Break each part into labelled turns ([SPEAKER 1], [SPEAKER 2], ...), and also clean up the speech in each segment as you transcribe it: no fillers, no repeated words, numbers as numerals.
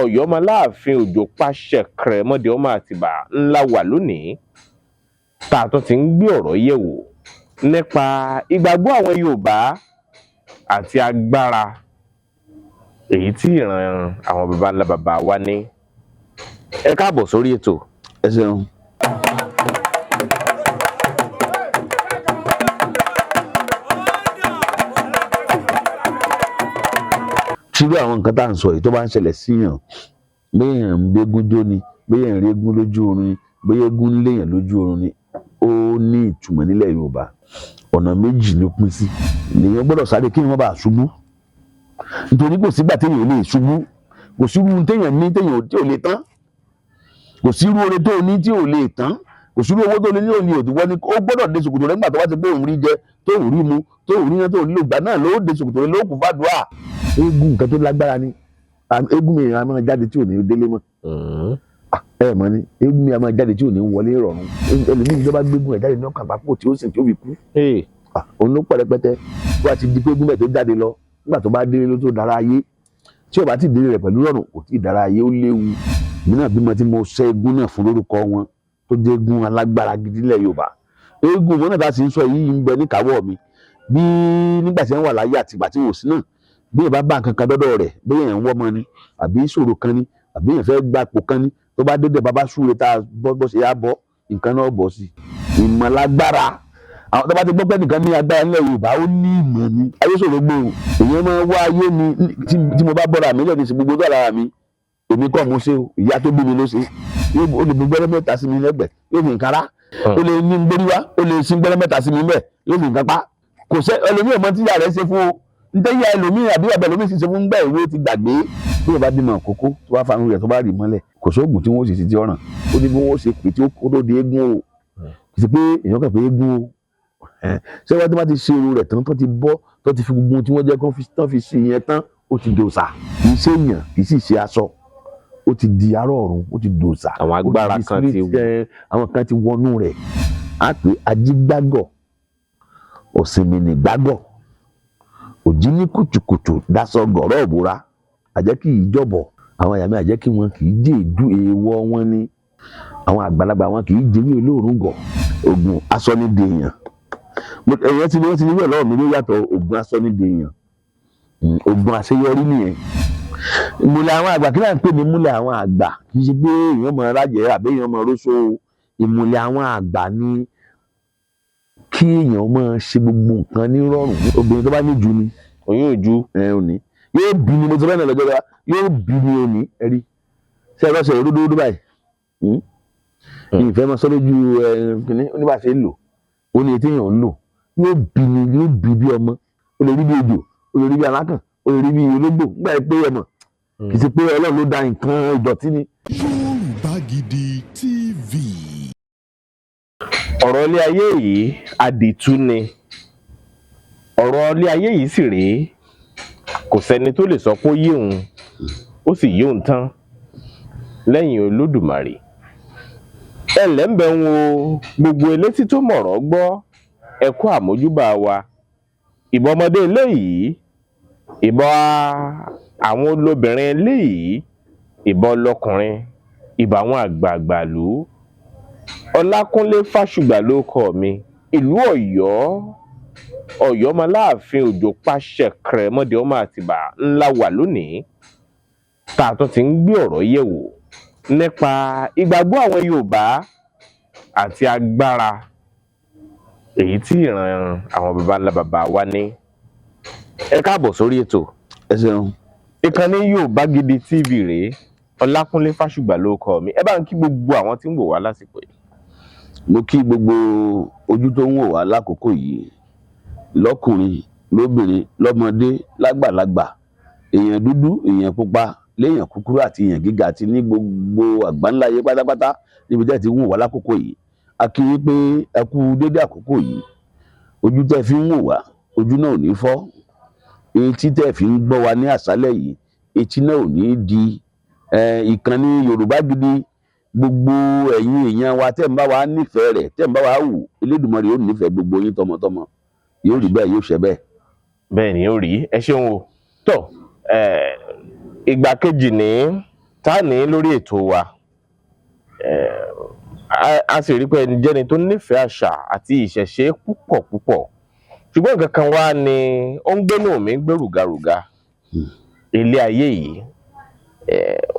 [SPEAKER 1] Ọ̀yọ́mọláàfin Òjó pàṣẹ kẹrẹmọdé ọmọ Àtìbà ńlá wà lónìí tá a tún ti ń gbé ọ̀rọ̀ yẹ̀wò nípa ìgbàgbọ́ àwọn Yorùbá àti agbára èyí tí ìran àwọn baba ńlá baba wa ní. Ẹ káàbọ̀ sórí ètò.
[SPEAKER 2] Ẹ ṣeun. Tírú àwọn nǹkan tá à ń sọ yìí tó bá ń ṣẹlẹ̀ síyàn, béèyàn ń gbégún jó ni, béèyàn ń régún lójú oorun ni, béèyàn egún ń léèyàn lójú oorun ni, ó ní ìtumọ̀ nílẹ̀ Yorùbá. Ọ̀nà méjì ló pín sí. Èèyàn gbọ́dọ̀ sáré kí wọ́n bá ṣubú, nítorí kò sígbà téèyàn ò lè ṣubú, kò sí irú téèyàn ní téèyàn tí ò lè tán, kò sí irú oore tó ní tí ò lè tán, kò sí irú owó tó ní tí ò ní òdìwọ́ ni ó gbọ́dọ̀ dé ṣòkòtò rẹ̀ nígbà tó bá ti pé òun rí jẹ, tó òun rí mu, tó òun rí yẹn, tó òun nílò ìgbà náà ló dé ṣòkòtò rẹ̀ ló kún fàdúrà. Eégún nǹkan tó lágbára ni. Eégún mi a máa jáde tí ò ní délé mọ́. Ẹ mọ̀ ni eégún mi a máa jáde tí ò ní wọlé ìrọ̀rùn. Ẹlòmíì tó bá gbégún ẹ̀ jáde ní ọkàn àpapọ̀ tí ó sì tí ó fi kú. Òun ló pọ̀ rẹpẹtẹ. Bó a ti di pé eégún bẹ́ẹ̀ tó jáde lọ nígbà tó bá délé ló tó dára ayé. Tí ó bá ti délé rẹ̀ pẹ̀lú ìrọ̀rùn kò tí ì dára ayé, ó léwu. Èmi náà bímọ tí mo ṣẹ́ eégún náà fún lórúkọ wọn tó jẹ́ eégún alágbára gidi nílẹ̀ Yorùbá. Eégún wọn náà tá a sì ń sọ yìí ń bẹ níkàáwọ́ mi. Bí nígbà tí wọ́n wà láyé àti ìgbà tí wọ́n ò sí náà, bí èèyàn bá bá nǹkan kan dọ́dọ̀ rẹ̀, bí èèyàn ń wọ́mọ ni àbí ìṣòro kan ni àbí èèyàn fẹ́ gba ipò kan ni, tó bá dédé bàbá súre tá a bọ́ ṣe á bọ́ nǹkan náà bọ̀ sí. Ìmọ̀lágbára àwọn tó bá ti gbọ́ pé nìkan ní agbára nílẹ̀ Yorùbá ó ní ìmọ̀ ni. Ayé ṣòro gbé o. Èèyàn máa wá ayé ni tí mo bá bọ́ra mi lẹ́nu sí gbogbo tó lára mi, èmi kọ́ mo ṣe o, ìyá tó bí mi ló ṣe. Ó lè gbẹ́rẹ́ mẹ́ta sí mi lẹ́gbẹ̀ẹ́ yóò fi nǹkan rá, ó lè ní gbórí wá, ó lè sin gbẹ́rẹ́ mẹ́ta sí mi bẹ́ẹ̀ yóò fi nǹkan pa. Kò sẹ́ ẹlòmíì ọmọ tí ìyá rẹ̀ ṣe fún o, nítorí ẹlòmíì àbí bàbá ẹlòmíì sì ṣe fún gbà ìwé ti gbàgbé. Bí wọ́n bá bímọ àkókò tó bá fanú rẹ̀ tó bá rì mọ́lẹ̀, kò sóògùn tí wọ́n sì ti ọ̀ràn, ó ní bí wọ́n ṣe pè tí ó tó di eégún o. Kì í ṣe pé èèyàn kàn pé eégún o. Ṣé wọ́n tó bá ti ṣe irun rẹ̀ tán tó ti bọ́ tó ti fi gbogbo ohun tí wọ́n jẹ́ kó fi ṣe yẹn tán, ó ti dòṣà. Kì í ṣe èèyàn, kì í sì ṣe aṣọ. Ó ti di ará ọ̀run, ó ti dòṣà.
[SPEAKER 1] Àwọn agbára kan ti wọ.
[SPEAKER 2] Àwọn kan ti wọnú rẹ̀. Á pè ajígbágọ̀, òsìmìnì gbágọ̀, òjì ní kùtùkùtù dasọ gọ̀rọ̀ òbúra, àjẹ́ kì í jọ̀bọ̀. Àwọn àyàmí àjẹ́ kí wọn kì í jẹ́ ìdú èèwọ̀ wọn ni. Àwọn àgbàlagbà wọn kì í jẹ́wé olóòórùn gọ̀. Ògùn asọ́nídèèyàn. Ẹ̀yẹ́ tí wọ́n ti ní lọ́wọ́ mi ló yàtọ̀ ògùn asọ́nídèèyàn. Ògùn àṣeyọrí nìyẹn. Ìmùlẹ̀ àwọn àgbà kí láà ń pè ní ìmùlẹ̀ àwọn àgbà? Kì í ṣe pé èèyàn mọ rájẹ̀ àbí èèyàn mọ róṣó. Ìmùlẹ̀ àwọn àgbà ni kí èèyàn máa ṣe gbogbo nǹkan ní rọrùn. Obìnrin tó bá ní ju ni
[SPEAKER 1] Oyún ojú
[SPEAKER 2] òní yóò bí ni mo sọ fẹ́ràn lọ́jọ́ bá yóò bí ni òní ẹ̀rí. Ṣé ẹ lọ́sẹ̀ òdòdó báyìí? Ìfẹ́ máa sọ lójú kìnní oníbàṣẹ lò ó ní etí èèyàn ń lò yóò bí ni yóò bí ọmọ. Ó lè rí bí ejò, ó lè rí bí alákàn, ó lè rí bí ológbò nígbà pé ẹmọ kì í ṣe pé Ọlọ́run ló da nǹkan ìdọ̀tí ni.
[SPEAKER 3] Yorùbá Gidi TV.
[SPEAKER 1] ọ̀rọ̀ ilé ayé yìí àdìtú ni. Ọ̀rọ̀ ilé ayé yìí sì rèé, kò sẹ́ni tó lè sọ pé ó yé òun ó sì yé òun tán lẹ́yìn Olódùmarè. Ẹ ǹlẹ́ ń bẹ ń wo gbogbo elétí tó mọ̀rọ̀ gbọ́, ẹ kú àmójúbà wa. Ìbọn ọmọdé eléyìí, ìbọn àwọn olóbìnrin eléyìí, ìbọn ọlọ́kùnrin, ìbọn àwọn àgbààgbà ìlú. Ọlákúnlé Fásùgbà ló kọ mi, ìlú Ọ̀yọ́. Ọ̀yọ́mọláàfin Òjó pàṣẹ kẹrẹmọdé ọmọ Àtìbà ńlá wà lónìí tá a tún ti ń gbé ọ̀rọ̀ yẹ̀wò nípa ìgbàgbọ́ àwọn Yorùbá àti agbára èyí tí ìran àwọn baba ńlá baba wa ní. Ẹ káàbọ̀ sórí ètò.
[SPEAKER 2] Ẹ ṣeun.
[SPEAKER 1] Ìkànnì Yorùbá Gidi TV rèé, Ọlákúnlé Fásùgbà ló kọ mi. Ẹ bá ń kí gbogbo àwọn tí ń wò wá lásìkò yìí.
[SPEAKER 2] Mo kí gbogbo ojú tó ń wò wá lákòókò yìí, lọ́kùnrin lóbìnrin lọ́mọdé lágbàlagbà, èèyàn dúdú èèyàn pupa léèyàn kúkúrú àti èèyàn gíga àti ní gbogbo àgbáńláyé pátápátá níbi tẹ́ ti ń wò wá lákòókò yìí. A kí yín pé ẹ kú dédé àkókò yìí. Ojú tẹ́ fi ń wò wá ojú náà ò ní fọ́. Etí tẹ́ fi ń gbọ́ wa ní àṣálẹ́ yìí etí náà ò ní di. Ìkànnì Yorùbá Gidi gbogbo ẹ̀yin èèyàn wa tẹ́ ń bá wa nífẹ̀ẹ́ rẹ̀ tẹ́ ń bá wa wò, Elédùmarè yóò nífẹ̀ẹ́ gbogbo yín tọmọtọmọ. Yóò rí bẹ́ẹ̀ yóò ṣe bẹ́ẹ̀.
[SPEAKER 1] Bẹ́ẹ̀ ni ó rí. Ẹ ṣeun o. Tọ́ ìgbà kejì ní tá ní lórí ètò wa a sì rí pé ẹni jẹ́ni tó nífẹ̀ẹ́ àṣà àti ìṣẹ̀ṣe púpọ̀ púpọ̀, ṣùgbọ́n nǹkan kan wá ni ó ń gbénú mi gbé rùgàrùgà. Ilé ayé yìí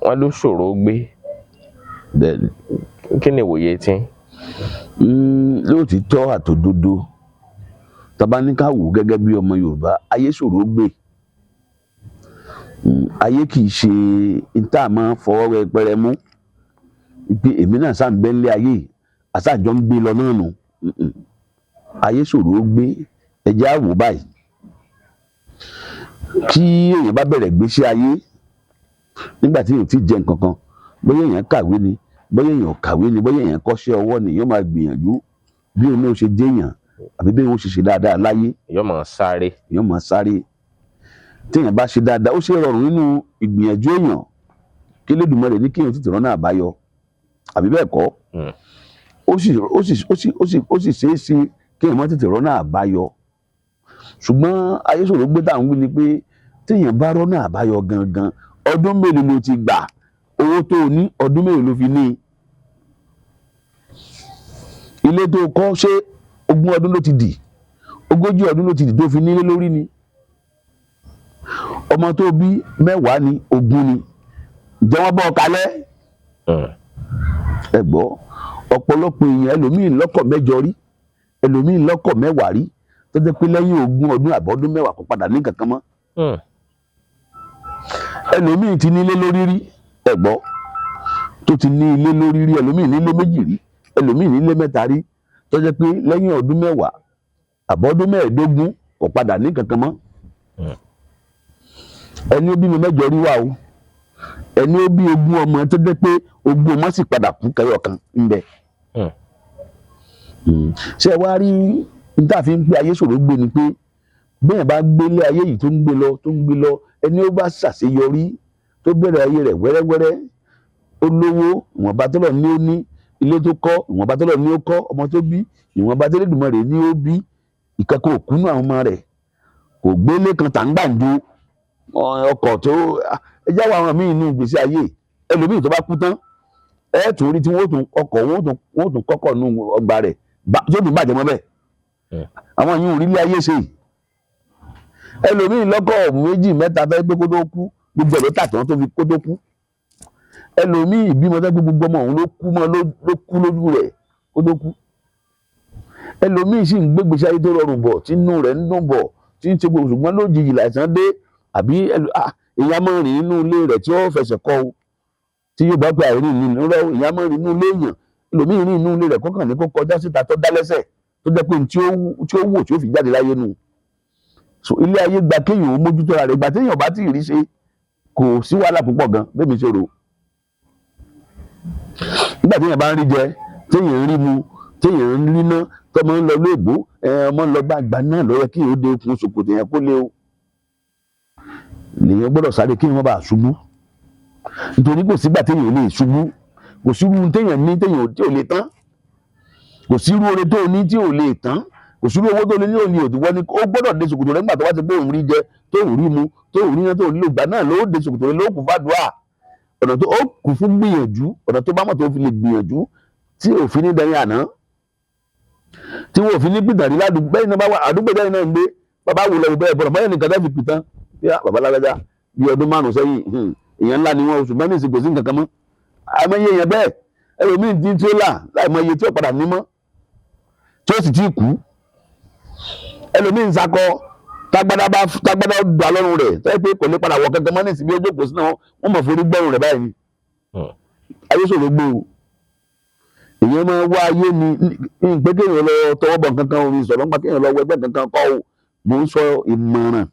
[SPEAKER 1] wọ́n ló ṣòro gbé.
[SPEAKER 2] bẹ́ẹ̀ni
[SPEAKER 1] Kí ni ìwòye tí?
[SPEAKER 2] lóòtítọ́ àtòdodo tá bá ní ká wò gẹ́gẹ́ bí ọmọ Yorùbá, ayé ṣòro gbé. Ayé kì í ṣe níta máa fọwọ́ rẹpẹrẹ mú pé èmi náà sáà ń bẹ nílé ayé àṣàjọ ń gbé lọ náà nù. Ayé ṣòro gbé. Ẹ jẹ́ á wò báyìí, kí èèyàn bá bẹ̀rẹ̀ gbéṣẹ́ ayé nígbà tí èèyàn ti jẹ nǹkan kan, bóyá èèyàn kàwé ni, bóyá èèyàn kàwé ni, bóyá èèyàn kọ́ṣẹ́ ọwọ́ ni, èèyàn máa gbìyànjú bí òun náà ṣe jẹ́yàn àbí bí òun ṣe ṣe dáadáa láyé.
[SPEAKER 1] Èèyàn máa sáré.
[SPEAKER 2] Èèyàn máa sáré. Téèyàn bá ṣe dáadáa, ó ṣe rọrùn nínú ìgbìyànjú èèyàn kí Elédùmarè ní kéèyàn tètè rọ́nà àbáyọ, àbí bẹ́ẹ̀ kọ́? Ó sì ṣeé ṣe kéèyàn má tètè rọ́nà àbáyọ. Ṣùgbọ́n ayé ṣòro gbé tá à ń wí ni pé téèyàn bá rọ́nà àbáyọ gangan, ọdún mélòó ló ti gbà? Owó tó o ní, ọdún mélòó ló fi ní? Ilé tó kọ́, ṣé 20 ọdún ló ti dì? 40 ọdún ló ti dì tó fi nílé lórí ni? Ọmọ tó bí 10 ni, 20 ni, ǹjẹ́ wọ́n bọ́ ọ kalẹ̀? Ẹ gbọ́, ọ̀pọ̀lọpọ̀ èèyàn, ẹlòmíì lọ́kọ̀ 8 rí, ẹlòmíì lọ́kọ̀ 10 rí, tó jẹ́ pé lẹ́yìn 20 ọdún àbọ̀dún 10 kò padà ní kankan mọ́. Ẹlòmíì ti nílé lórí rí, ẹ gbọ́, tó ti ní ilé lórí rí, ẹlòmíì nílé 2 rí, ẹlòmíì nílé 3 rí, tó jẹ́ pé lẹ́yìn ọdún 10 àbọ̀dún 15 kò padà ní kankan mọ́. Ẹni ó bímọ 8 rí wà o, ẹni ó bí 20 ọmọ tó jẹ́ pé 20 ọmọ sì padà kú kẹyọ kan ń bẹ. Ṣé ẹ wá rí ní tá a fi ń pé ayé ṣòro gbé ni pé bẹ́ẹ̀ bá gbélé ayé yìí tó ń gbé lọ, ẹni ó bá ṣàṣeyọrí tó bẹ̀rẹ̀ ayé rẹ̀ wẹ́rẹ́wẹ́rẹ́, ó lówó, ìwọ̀nba tọ́lọ̀ ní ó ní, ilé tó kọ́, ìwọ̀nba tọ́lọ̀ ní ó kọ́, ọmọ tó bí, ìwọ̀nba tí Elédùmarè ní ó bí, ìkẹ́kọ̀ọ́ òkúnú àwọn ọmọ rẹ̀, kò gbélé kan tàǹgbàǹjo, ọkọ̀ tó ẹjá wa àwọn míì inú ìgbésí ayé. Ẹlòmíì tó bá kú tán, ẹ tún rí tí wọ́n tún kọ́kọ́ nú ọgbà rẹ̀ tí ó tún bàjẹ́ mọ́ bẹ́ẹ̀. Àwọn yìí ò rí ilé ayé ṣe. Ẹlòmíì lọ́kọ̀ 2, 3 fẹ́ pé kó tó kú, gbogbo ẹ̀ ló tà tán tó fi kó tó kú. Ẹlòmíì ìbímọ fẹ́ pé gbogbo ọmọ òun ló kú lójú rẹ̀ kó tó kú. Ẹlòmíì sì ń gbégbèsè ayé tó rọrùn bọ̀, tí inú rẹ̀ ń dùn bọ̀, tí ń ṣe gbogbo, ṣùgbọ́n lójijì láìsàn dé, àbí èèyàn máa rìn nínú ilé rẹ̀ tí ó fẹsẹ̀ kọ́ o, tí yóò bá pé àìrìn nínú rẹ̀, èèyàn máa rìn nínú ilé èèyàn, ẹlòmíì rìn nínú ilé rẹ̀ kọ́kàn ní kó kọjá síta tó dá lẹ́sẹ̀, tó jẹ́ pé tí ó wò tí ó fi jáde láyé nù. So ilé ayé gba kéèyàn ó mójútó ara rẹ̀, ìgbà téèyàn bá tí ì rí ṣe kò sí wàhálà púpọ̀ gan bẹ́ẹ̀ mi ṣe rò. Nígbà téèyàn bá ń rí jẹ, téèyàn ń rí mu, téèyàn ń rí ná, tọmọ ń lọ lóògbó, ọmọ ń lọ gbàgbà náà lọ́yẹ kí ó dé okùn ṣòkòtò yẹn kó lé o. Lèèyàn gbọ́dọ̀ sáré kí wọ́n bá ṣubú, nítorí kò sígbà téèyàn lè ṣubú, kò sí irú téèyàn ní tí ò lè tán, kò sí irú oore tó ní tí ò lè tán, kò sí irú owó tó ní òní òdìwọ́ ni ó gbọ́dọ̀ dé ṣòkòtò rẹ̀ nígbà tó bá ti pé òun rí jẹ, tó òun rí mu, tó òun rí iná, tó òun nílò ìgbà náà ló dé ṣòkòtò rẹ̀ ló kù fàdúrà. Ọ̀nà tó kù fún gbìyànjú, ọ̀nà tó bá mọ̀ tó fi lè gbìyànjú tí òfin ní dẹni àná, tí wọn ò fi ní pìtàn rí ládùúgbò bẹ́ẹ̀ náà bá wà àdúgbò bẹ́ẹ̀ náà ń gbé, bàbá wò lọ bẹ́ẹ̀ bọ̀rọ̀ báyọ̀ nìkan dẹ́fi pìtàn bí bàbá lágbájá bí ọdún 5 sẹ́yìn èèyàn ńlá ni wọn oṣù mẹ́rin sì kò sí nǹkan kan mọ́. Àìmọye èèyàn bẹ́ẹ̀, ẹlòmíì dín tí ó là láìmọye tí ó padà ní mọ́ tí ó sì tí ì kú. Ẹlòmíì ń sakọ tágbádá dà lọ́rùn rẹ̀ tẹ́ pé kò lè padà wọ kankan mọ́ ní ìsìn bí ojú kò sí náà wọ́n mọ̀ forí gbọ́rùn rẹ̀ báyìí ni. Ayé ṣòro gbé o. Èèyàn máa wá ayé ni pé kéèyàn lọ tọwọ́ bọ̀ kankan omi ìsọ̀rọ̀ nípa kéèyàn lọ wọ ẹgbẹ́ kankan kọ́ o. Mo ń sọ ìmọ̀ràn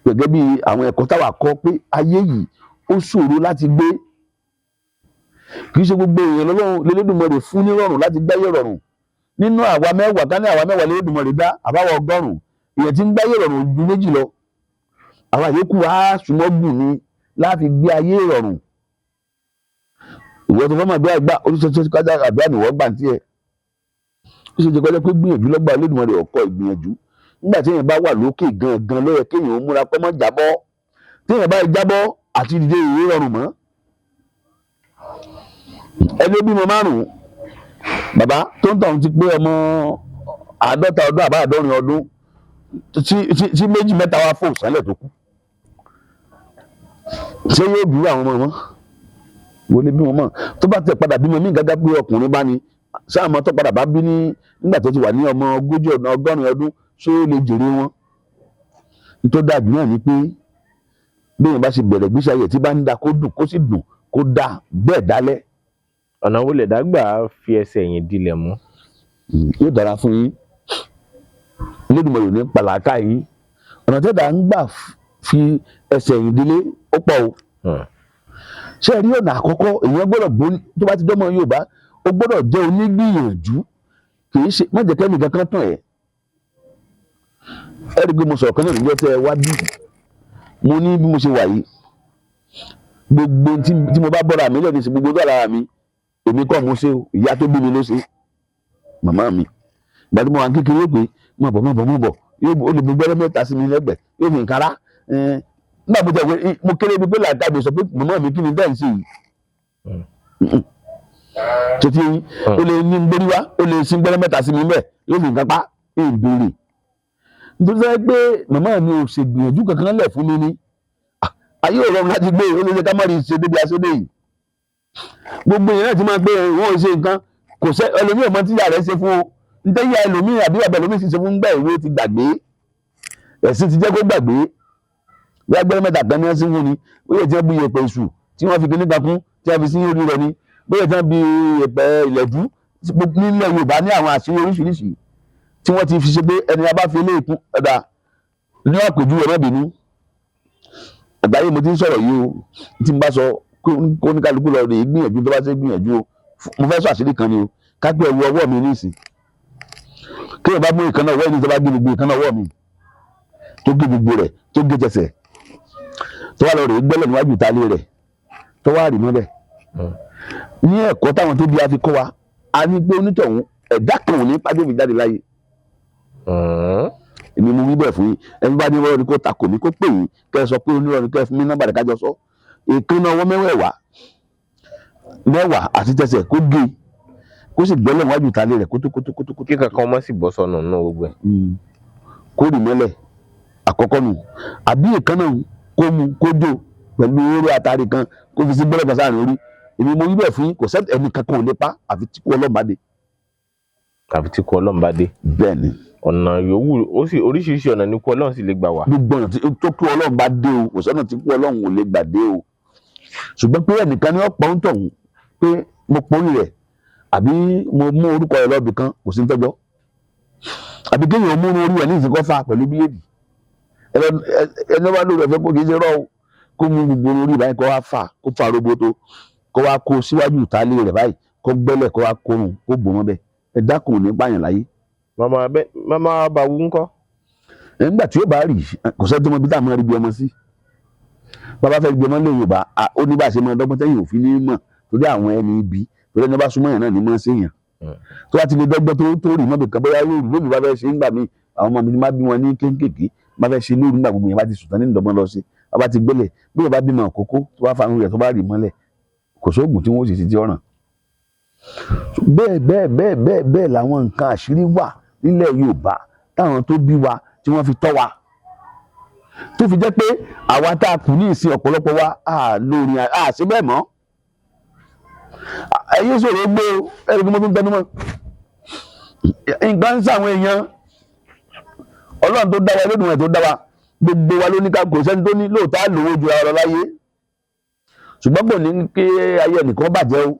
[SPEAKER 2] gẹ́gẹ́ bí àwọn ẹ̀kọ́ táwa kọ́ pé ayé yìí ó ṣòro láti gbé. Kì í ṣe gbogbo èèyàn lọ́lọ́run l'Elédùmarè fún ní rọrùn láti gbáyé rọrùn. Nínú àwa 10 ká ní àwa 10 l'Elédùmarè dá àbáwọ̀ 100 èèyàn tí ń gbáyé rọrùn ju 2 lọ. Àwa yòókù á súnmọ́ gùn ni láti gbé ayé rọrùn. Ìwọ tó fẹ́ máa gbé àgbà oríṣiríṣi kájà àbí àníwọ̀ gbà ń tiẹ̀. Ó ṣe jẹ́ kọjá pé gbìyànjú lọ́gbà Elédùmarè ọkọ̀ ìgbìyànjú. Nígbà tí èèyàn bá wà lókè gangan ló yẹ kéèyàn ó múra pé mọ́ jábọ́. tí èèyàn bá jábọ́ àti dìde ìwé rọrùn mọ́. ẹni bímọ 5 bàbá tó ń tàn ti pé ọmọ 50 ọdún àbá 60 ọdún tí 2 mẹ́ta wá fò sálẹ̀ tó kú, ṣé yóò bí àwọn ọmọ mọ́? Wo lè bímọ mọ́? Tó bá tẹ̀ padà bímọ mí gágá pé ọkùnrin bá ní, sáà mọ́ tó padà bá bí nígbà tó ti wà ní ọmọ 40 ọdún ṣé ó lè jèrè wọn? Nítorí dájú náà ni pé béèyàn bá ṣe bẹ̀rẹ̀ gbéṣẹ́ ayé tí bá ń da kó dùn kó sì dùn kó dá bẹ́ẹ̀ dálẹ̀.
[SPEAKER 1] ọ̀nà wo lè dágbà fi ẹsẹ̀ yín dilẹ̀ mú?
[SPEAKER 2] Yóò dára fún yín, Olódùmarè ní pàlàkà yín. Ọ̀nà tẹ́dà ń gbà fi ẹsẹ̀ yín dilé ó pọ̀ o. Ṣé ẹ rí ọ̀nà àkọ́kọ́, èèyàn gbọ́dọ̀ tó bá ti dọ́mọ Yorùbá ó gbọ́dọ̀ jẹ́ onígbìyànjú, kì í ṣe má jẹ́ kẹ́ni kankan tàn ẹ́. Ẹ rí i pé mo sọ̀rọ̀ kan náà níjọ́ tẹ́ ẹ wá bí, mo ní bí mo ṣe wà yìí gbogbo tí mo bá bọ́ra mi lẹ́nu sí gbogbo tó lára mi èmi kọ́ mo ṣe o, ìyá tó bí mi ló ṣe, màmá mi. Ìgbà tí mo wà ní kékeré pé mo bọ̀ ó lè fi gbẹ́rẹ́ mẹ́ta sí mi lẹ́gbẹ̀ẹ́ yóò fi nǹkan rá. Nígbà mo tẹ̀ pé mo kéré bí pé làtàgbé sọ pé màmá mi kí ni bẹ́ẹ̀ ń ṣe yìí. Tètè ó lè ní gbórí wá ó lè sin gbẹ́rẹ́ mẹ́ta sí mi bẹ́ẹ̀ yóò fi nǹkan pa ìbéèrè. Nítorí sẹ́ pé màmá mi ò ṣègbìyànjú kankan lẹ̀ fún mi ní. Ayé ò rọrùn láti gbé, ó lè ṣe ká má rí ṣe débi aṣọ́dé yìí. Gbogbo èèyàn náà ti máa gbé wọn ò ṣe nǹkan, kò sẹ́ ẹlòmíì ọmọ tí ìyá rẹ̀ ṣe fún o, nítorí ẹlòmíì àbí bàbá ẹlòmíì sì ṣe fún gbà ìwé ti gbàgbé, ẹ̀sìn ti jẹ́ kó gbàgbé. Bí agbẹ́rẹ́ mẹ́ta kan ní wọ́n sí fún ni, ó yẹ tí wọ́n bí iyẹ̀pẹ̀ èṣù tí wọ́n fi kíní kan kún tí wọ́n fi sí orí rẹ̀ ni, bóyá tí wọ́n bí iyẹ̀pẹ̀ ìlẹ̀dú nílẹ̀ Yorùbá ní àwọn àṣírí oríṣiríṣi tí wọ́n ti fi ṣe pé ẹni a bá fi ilé ìkún ẹ̀dá ní àpèjúwe má bínú. Àgbáyé mo ti ń sọ̀rọ̀ yìí o, tí n bá sọ kó ní kálukú lọ rè é gbìyànjú tó bá ṣe gbìyànjú o, mo fẹ́ sọ àṣírí kan ni o, ká pé ẹwu ọwọ́ mi nísìn kí ẹ bá mú ìkànnà ọwọ́ ẹni tó bá gé gbogbo ìkànnà ọwọ́ mi tó gé gbogbo rẹ̀ tó gé jẹsẹ̀ tó wà lọ rè é gbẹ́lẹ̀ níwájú ìtàlẹ́ rẹ̀ tó wà rí mọ́lẹ̀. Ní ẹ̀kọ́ táwọn tó bí a fi kọ́ wa, a ní pé onítọ̀hún ẹ̀dá kan ò ní pàdé mi jáde láyé. Èmi mo wí bẹ́ẹ̀ fún yín, ẹni bá ní wọ́n ní kó takò mí kó pè yín kẹ́ ẹ sọ pé onírọ̀ ní kẹ́ ẹ fún mi nọ́mbà rẹ̀ kájọ sọ. Ìkànnà ọwọ́ mẹ́wàá àti tẹsẹ̀ kó gé kó sì gbẹ́lẹ̀ níwájú ìtàlẹ́ rẹ̀ kótókótókótó.
[SPEAKER 1] Kí kankan má sì bọ́ sọnù nínú gbogbo ẹ̀.
[SPEAKER 2] Kó rì mọ́lẹ̀ àkọ́kọ́ nù, àbí ìkànnà kó mu kó dò pẹ̀lú orí àtàrí kan kó fi sí gbẹ́lẹ̀ kan sáà lórí. Èmi mo wí bẹ́ẹ̀ fún yín, kò sẹ́ ẹnì kankan ò lè pa àfi tí kú Ọlọ́run bá dé.
[SPEAKER 1] Àfi tí kú Ọlọ́run bá dé.
[SPEAKER 2] Bẹ́ẹ̀ ni.
[SPEAKER 1] Ọ̀nà yòówù ó sì oríṣiríṣi ọ̀nà ní kú Ọlọ́run sì lè gbà wá.
[SPEAKER 2] Gbogbo ọ̀nà tó kú Ọlọ́run bá dé o, kò sọ́nà tí kú Ọlọ́run ò lè gbà dé o. Ṣùgbọ́n pé ẹnìkan ni wọ́n pọ̀ ń tọ̀hún pé mo porí rẹ̀ àbí mo mú orúkọ rẹ̀ lọ́bì kan kò sí ń tọ́jọ́. Àbí kéèyàn mú orí rẹ̀ ní ìsìnkọ́ fa pẹ̀lú bíyèdì. Ẹni wá lórí ẹ̀fẹ́ kó kì í ṣe rọ́ o, kó mú gbogbo orí báyìí kó wá fà kó fa roboto kó wá kó síwájú ìtàlẹ́ rẹ̀ báyìí kó gbẹ́lẹ̀ kó wá kórun kó bò wọ́n bẹ́ẹ̀. Ẹ dákun ní pààyàn láyé.
[SPEAKER 1] Màmá bá wú ńkọ́?
[SPEAKER 2] Nígbà tí ó bá rí kò sẹ́ tó mọ bí táwọn máa rí bí ọmọ sí. Bàbá fẹ́ gbé ọmọ lé Yorùbá ó ní bá a ṣe máa dọ́gbọ́n tẹ́yìn òfin ní mọ̀ torí àwọn ẹni ibi torí ẹni bá súnmọ́ yẹn náà ní mọ́ séèyàn. Tó bá ti lè dọ́gbọ́n tó rí mọ́bì kan bóyá lóòrùn bá fẹ́ ṣe ń gbà mí àwọn ọmọ mi má bí wọn ní kéékèèké bá fẹ́ ṣe lóòrùn nígbà gbogbo yẹn bá ti sùn tán ní ìdọ́gbọ́n lọ sí bá ti gbélé bí yóò bá bímọ àkókò tó bá fanú rẹ̀ tó bá rí mọ́lẹ̀ kò sóògùn tí wọ́n ó sì ti ọ̀ràn. Bẹ́ẹ̀ làwọn nǹkan àṣírí wà nílẹ̀ Yorùbá táwọn tó bí wa tí wọ́n fi tọ́ wa tó fi jẹ́ pé àwa tá a kù ní ìsìn ọ̀pọ̀lọpọ̀ wa lórí àṣẹ bẹ́ẹ̀ mọ́. Ẹyẹ sọ̀rọ̀ gbé ẹ̀rí mo tún tẹnu mọ́ nǹkan ń sàwọn èèyàn Ọlọ́run tó dá wa Olódùmarè tó dá wa gbogbo wa ló ní ká kò sẹ́ni tó ní lóòótọ́ àlòwò ju ara lọ láyé ṣùgbọ́n kò ní kí ayé ẹnìkan bàjẹ́ o.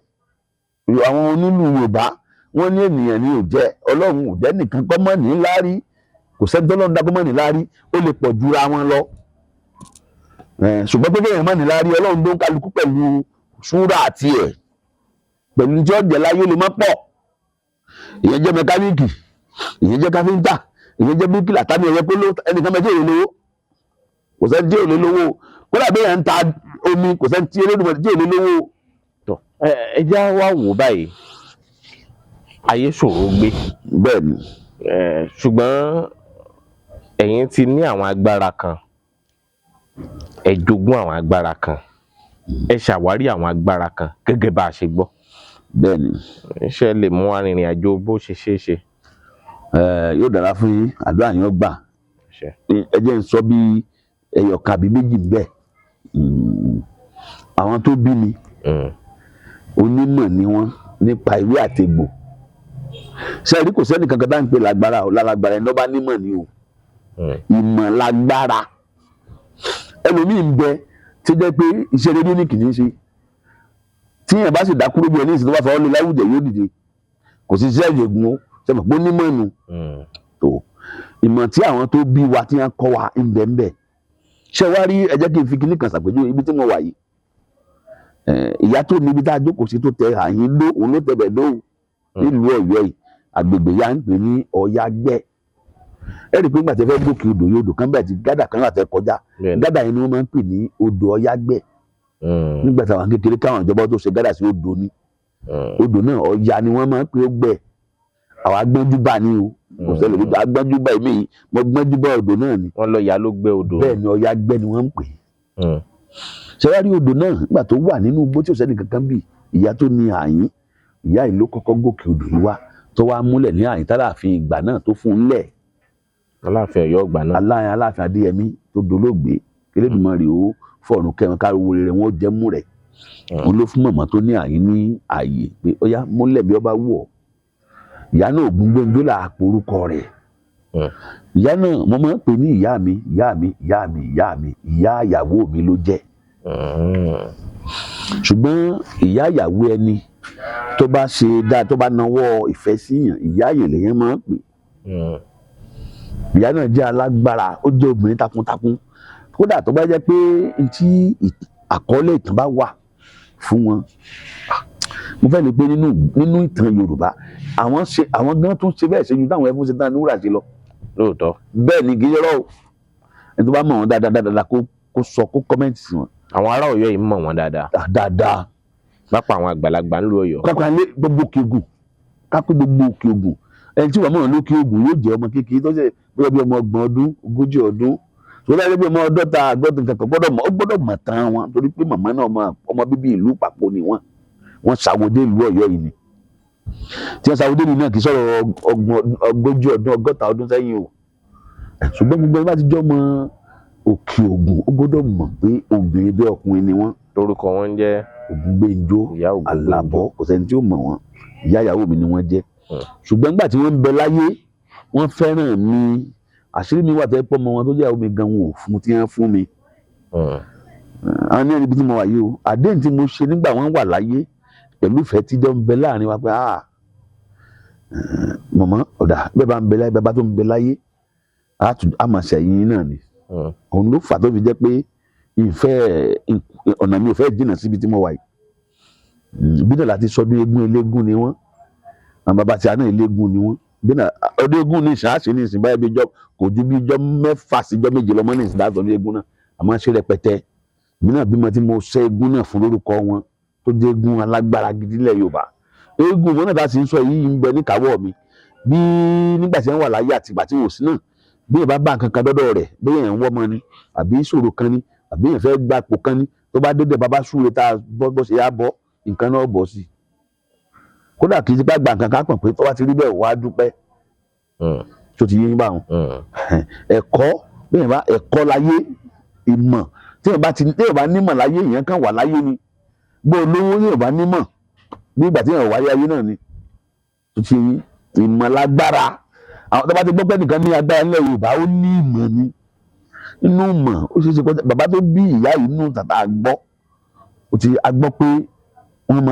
[SPEAKER 2] Àwọn onílù Yorùbá wọ́n ní ènìyàn ní ò jẹ́ Ọlọ́run ò jẹ́ nìkan kọ́ mọ́ ní láárí kò sẹ́ni tó lọ́n dá kọ́ mọ́ ní láárí ó lè pọ̀ jura wọn lọ. Ṣùgbọ́n pé kéèyàn mọ́ ní láárí Ọlọ́run tó ń kálukú pẹ̀lú súrà àti ẹ̀ pẹ̀lú tí ó jẹ́ láyé lè má pọ̀. Ìyẹn jẹ́ mẹkáníìkì ìyẹn jẹ́ káfíńtà ìyẹn jẹ́ bíríkìlà tàbí ẹ̀yẹ pé ẹnìkan mẹ́jọ èrè lówó kò sẹ́ni tí ò lè lówó kódà bí èèyàn ń ta omi kò sẹ́ni tí Olódùmarè tí ò lè lówó.
[SPEAKER 1] Ẹ já wá wò báyìí ayé ṣòro gbé.
[SPEAKER 2] Bẹ́ẹ̀ ni.
[SPEAKER 1] Ṣùgbọ́n ẹ̀yin ti ní àwọn agbára kan ẹ jogún àwọn agbára kan, ẹ ṣàwárí àwọn agbára kan gẹ́gẹ́ bá a ṣe gbọ́.
[SPEAKER 2] bẹ́ẹ̀ ni
[SPEAKER 1] Ṣé lè mú arìnrìn àjò bó ṣe ṣeé ṣe?
[SPEAKER 2] yóò dára fún yín, àdúrà yín ó gbà.
[SPEAKER 1] Ṣé.
[SPEAKER 2] ẹ jẹ́ n sọ bí ẹyọ̀kan àbí méjì ń bẹ. Àwọn tó bí mi onímọ̀ ni wọ́n nípa ìwé àtegbò. Ṣé ẹ rí kò sẹ́ni kankan tá à ń pè lágbára o, lálágbára ẹni tó bá nímọ̀ ni o. Ìmọ̀ lágbára. Ẹlòmíì ń bẹ tí jẹ́ pé iṣẹ́ rédíò ní kìíní ṣe. Tí èèyàn bá sì dá kúrò bí ẹni ìsìn tó bá fọwọ́ lé láwùjẹ yóò dìde. Kò sí iṣẹ́ ìjẹ̀gùn o, ṣe mọ̀ pé onímọ̀ nù. Tó ìmọ̀ tí àwọn tó bí wa tí wọ́n kọ́ wa ń bẹ ń bẹ. Ṣé wá rí, ẹ jẹ́ kí n fi kíní kan ṣàpèjúwe ibi tí mo wà yìí. Ìyá tó níbi tá a jókòó sí tó tẹ àyín ló, òun ló tẹ bẹ̀ lóhùn nílùú Ọ̀yọ́ yìí, àgbègbè yà ń pè ní Ọ̀yágbẹ́. Ẹ rí i pé nígbà tí ẹ fẹ́ gòkè odò yìí, odò kan bẹ̀ tí gádà kan láti kọjá, gádà yẹn ni wọ́n máa ń pè ní odò Ọ̀yágbẹ́. Nígbà táwọn kékeré káwọn ìjọba tó ṣe gádà sí odò ni, odò náà Ọ̀yá ni wọ́n máa ń pè ó gbẹ. Àwọn agbọ́njúbà ni o, kò ṣẹlẹ̀ nígbà agbọ́njúbà èmi mo gbọ́njúbà odò náà ni.
[SPEAKER 1] Wọ́n lọ yá ló gbé odò.
[SPEAKER 2] Bẹ́ẹ̀ ni Ọ̀yágbẹ́ ni wọ́n ń pè. Ṣé wá rí odò náà nígbà tó wà nínú igbó tí ò sẹ́ni kankan bì, ìyá tó ní àyín, ìyá yìí ló kọ́kọ́ gòkè odò yìí wá tó wá múlẹ̀ ní àyín tálàfin ìgbà náà tó fún un lẹ̀.
[SPEAKER 1] Aláàfin Ọ̀yọ́ ìgbà náà.
[SPEAKER 2] Aláàfin Adéyẹmí tó dolóògbé, Elédùmarè ó fọ̀run kẹwọn káríwó rere wọn ó jẹ́ mú rẹ̀. Òun ló fún màmá tó ní àyín ní àyè pé ó yá múlẹ̀ bí ó bá wù ọ́. Ìyá náà Ògúngbónjó là á porúkọ rẹ̀. Ìyá náà mo máa ń pè ní ìyá mi, ìyá mi, ìyá mi, ìyá mi, ìyá ìyàwó mi ló jẹ́. Ṣùgbọ́n ìyá ìyàwó ẹni tó bá ṣe dáa tó bá nawọ́ ìfẹ́ síyàn, ìyá yẹn lèyàn máa ń pè. Ìyá náà jẹ́ alágbára, ó jẹ́ obìnrin takuntakun. Kódà tó bá jẹ́ pé tí àkọọ́lẹ̀ ìtàn bá wà fún wọn, mo fẹ́ lè pé nínú ìtàn Yorùbá àwọn gan tún ṣe bẹ́ẹ̀ ṣe ju táwọn ẹfún ṣe tán ní wúrà sí lọ.
[SPEAKER 1] Lóòótọ́.
[SPEAKER 2] Bẹ́ẹ̀ ni kì í rọ́ o. Ẹni tó bá mọ̀ wọn dáadáa kó sọ kó kọ́mẹ́ǹtì sí wọn.
[SPEAKER 1] Àwọn ará Ọ̀yọ́ yìí mọ̀ wọ́n dáadáa.
[SPEAKER 2] Dáadáa.
[SPEAKER 1] Pápá àwọn àgbàlagbà ń lu Ọ̀yọ́.
[SPEAKER 2] Kápẹ́ alẹ́ gbogbo Òkè Ògùn, kápẹ́ gbogbo Òkè Ògùn. Ẹni tí wọ́n mọ̀ lókè Ògùn yóò jẹ́ ọmọ kékeré tó ṣe bóyá bí ọmọ 30 ọdún, 40 ọdún. Tó dájú bí ọmọ ọdọ́ta àgbọ̀dún kankan ó gbọ́dọ̀ mọ̀ tán wọn torí pé màmá náà ọmọ bíbí ìlú Pàpọ̀ ni wọ́n. Wọ́n ṣàwọdé ìlú Ọ̀yọ́ yìí ni. Tí wọ́n ṣàwọdé ìlú náà kì í sọ̀rọ̀ 40 ọdún, 60 ọdún sẹ́yìn o. Ṣùgbọ́n gbogbo ẹni bá ti jọ́ ọmọ Òkè Ògùn ó gbọ́dọ̀ mọ̀ pé obìnrin bí ọkùnrin ni wọ́n.
[SPEAKER 1] Lórúkọ wọn jẹ́
[SPEAKER 2] Ògúngbénjó, Àlàbọ̀, kò sẹ́ni tí ó mọ̀ wọ́n. Ìyá ìyàwó mi ni wọ́n jẹ́. Ṣùgbọ́n nígbà tí wọ́n ń bẹ láyé, wọ́n fẹ́ràn mi. Àṣírí mi wà tẹ́ pọ́ ọmọ wọn tó jẹ́ omi gan wọn ò fún tí wọ́n fún mi. Àwọn ní ẹni bí tí mo wà yìí o, àdéhùn tí mo ṣe nígbà wọ́n wà láyé pẹ̀lú ìfẹ́ tí jọ ń bẹ láàrin wa pé mọ̀mọ́ ọ̀dà bẹ́ẹ̀ bá ń bẹ láyé, bẹ́ẹ̀ bá tó ń bẹ láyé, a máa ṣẹ̀yìn náà ni. Òun ló fà tó fi jẹ́ pé ọ̀nà mi ò fẹ́ jìnnà síbi tí mo wà yìí. Bí náà láti sọdún eégún eléégún ni wọ́n. Àwọn bàbá tí a náà eléégún ni wọ́n. Bí náà ọdún eégún ní ìsìn àṣẹ ní ìsìn báyìí bí kò ju bí ijọ́ 6 sí ijọ́ 7 lọ́mọ ní ìsìn láti ọdún eégún náà. Àmọ́ ṣe rẹpẹtẹ. Bí náà bímọ tí mo ṣe eégún náà fún lórúkọ wọn tó jẹ́ eégún alágbára gidi ilẹ̀ Yorùbá. Eégún wọn náà tá a sì ń sọ yìí ń bẹ ní kàwọ́ mi. Bí nígbà tí wọ́n wà láyé àti ìgbà tí wọ́n sí náà, bí èèyàn bá bá nǹkan kan dọ́dọ̀ rẹ̀, bí èèyàn ń wọ́ ọmọ ni, àbí ìṣòro kan ni, àbí èèyàn fẹ́ gba àpò kan ni, tó bá dédé bàbá súre tá a bọ́ ṣe yá bọ́, nǹkan náà bọ̀ sí. Kódà kì í ti bá gba nǹkan kan pọ̀ pé tó bá ti rí bẹ́ẹ̀ wá dúpẹ́. Tó ti yé yín báwọn. Ẹ̀kọ́ bí èèyàn bá ẹ̀kọ́ láyé ìmọ̀ tí èèyàn bá nímọ̀ láyé èèyàn kan wà láyé ni. Bó olówó èèyàn bá nímọ̀ bí ìgbà tí èèyàn wáyé ayé náà ni. Tó ti yé ìmọ̀ lágbára. Àwọn tó bá ti gbọ́ pé nìkan ní agbára nílẹ̀ Yorùbá ó ní ìmọ̀ ni. Inú mọ̀ ó ṣe é ṣe kọjá bàbá tó bí ìyá yìí nù tàbá gbọ́. A gbọ́ pé wọ́n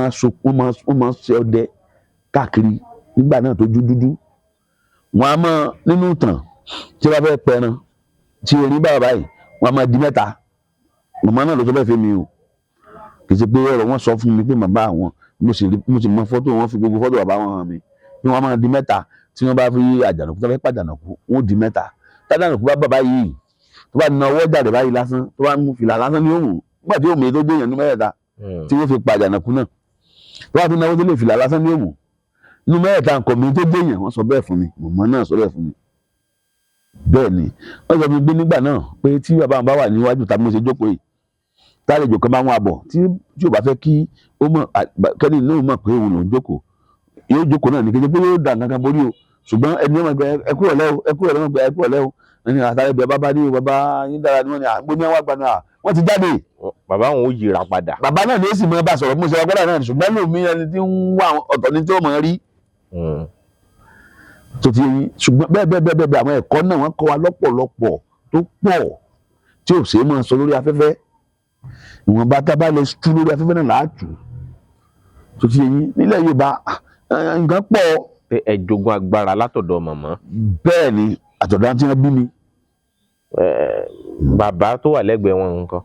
[SPEAKER 2] máa ṣe ọdẹ káàkiri nígbà náà tó jú dúdú. Wọ́n á máa nínú ìtàn tí wọ́n fẹ́ pẹran tí erin bá báyìí wọ́n á máa di mẹ́ta. Màmá náà ló sọ bẹ́ẹ̀ fẹ́ mi o. Kì í ṣe pé ọ̀rọ̀ wọn sọ fún mi pé màmá àwọn mo sì mọ fọ́tò wọn fi gbogbo fọ́tò bàbá wọn hàn mi. Bí wọ́n á máa di mẹ́ta tí wọ́n bá fi àjànàkú tó fẹ́ pàjànàkú wọ́n di mẹ́ta. Tàjànàkú bá bàbá yìí tó bá na ọwọ́ jáde báyìí lásán tó bá mú fìlà lásán ní òun nígbà tí òun èyí tó gbé èèyàn ní mẹ́rẹ̀ẹ́ta tí wọ́n fi pàjànàkú náà tó bá tún náwó tó lè fìlà lásán ní òun ní mẹ́rẹ̀ẹ́ta nǹkan mi tó gbé èèyàn wọ́n sọ bẹ́ẹ̀ fún mi màmá náà sọ bẹ́ẹ̀ fún mi. bẹ́ẹ̀ ni wọ́n sọ fún mi pé nígbà náà pé tí bàbá wọn bá wà níwájú tàbí mo ṣe jókòó yìí tálejò kan bá wọn àbọ̀ tí ò bá fẹ́ kí ó mọ̀ kẹ́ni náà mọ̀ pé òun lòún jókòó yóò jókòó náà ní kété pé yóò dà kankan borí o ṣùgbọ́n ẹni wọn gbẹ ẹkú ọ̀lẹ́ o ẹkú ọ̀lẹ́ wọn gbẹ ẹkú ọ̀lẹ́ o ẹni àtàlẹ́ bẹ bàbá ní o bàbá yín dára ni wọ́n ní àgbo ní àwọn àgbà náà wọ́n ti jáde.
[SPEAKER 1] bàbá wọn ò yíra padà.
[SPEAKER 2] bàbá náà ní èsì mọ́ bá sọ̀rọ̀ mú sọ ọgbọ́dọ̀ náà ṣùgbọ́n lómi ẹni tí ń wá ọ̀tọ̀ ní tí ó mọ̀ rí. tó ti yẹn ṣùgbọ́n bẹ́ẹ̀ àwọn ẹ̀kọ́ náà wọ́n kọ́ wa lọ́pọ̀lọpọ̀ tó pọ̀ tí ò ṣeé máa sọ lórí afẹ́fẹ́ ìwọ̀nba tá a bá lè tú lórí afẹ́fẹ́ náà láàtú tó ti yẹn nílẹ̀ Yorùbá nǹkan pọ̀.
[SPEAKER 1] ẹ jogún agbára látọ̀dọ̀ màmá.
[SPEAKER 2] bẹ́ẹ̀ ni àtọ̀dọ̀ àti wọn bí mi.
[SPEAKER 1] bàbá tó wà lẹ́gbẹ̀ẹ́ wọn nǹkan.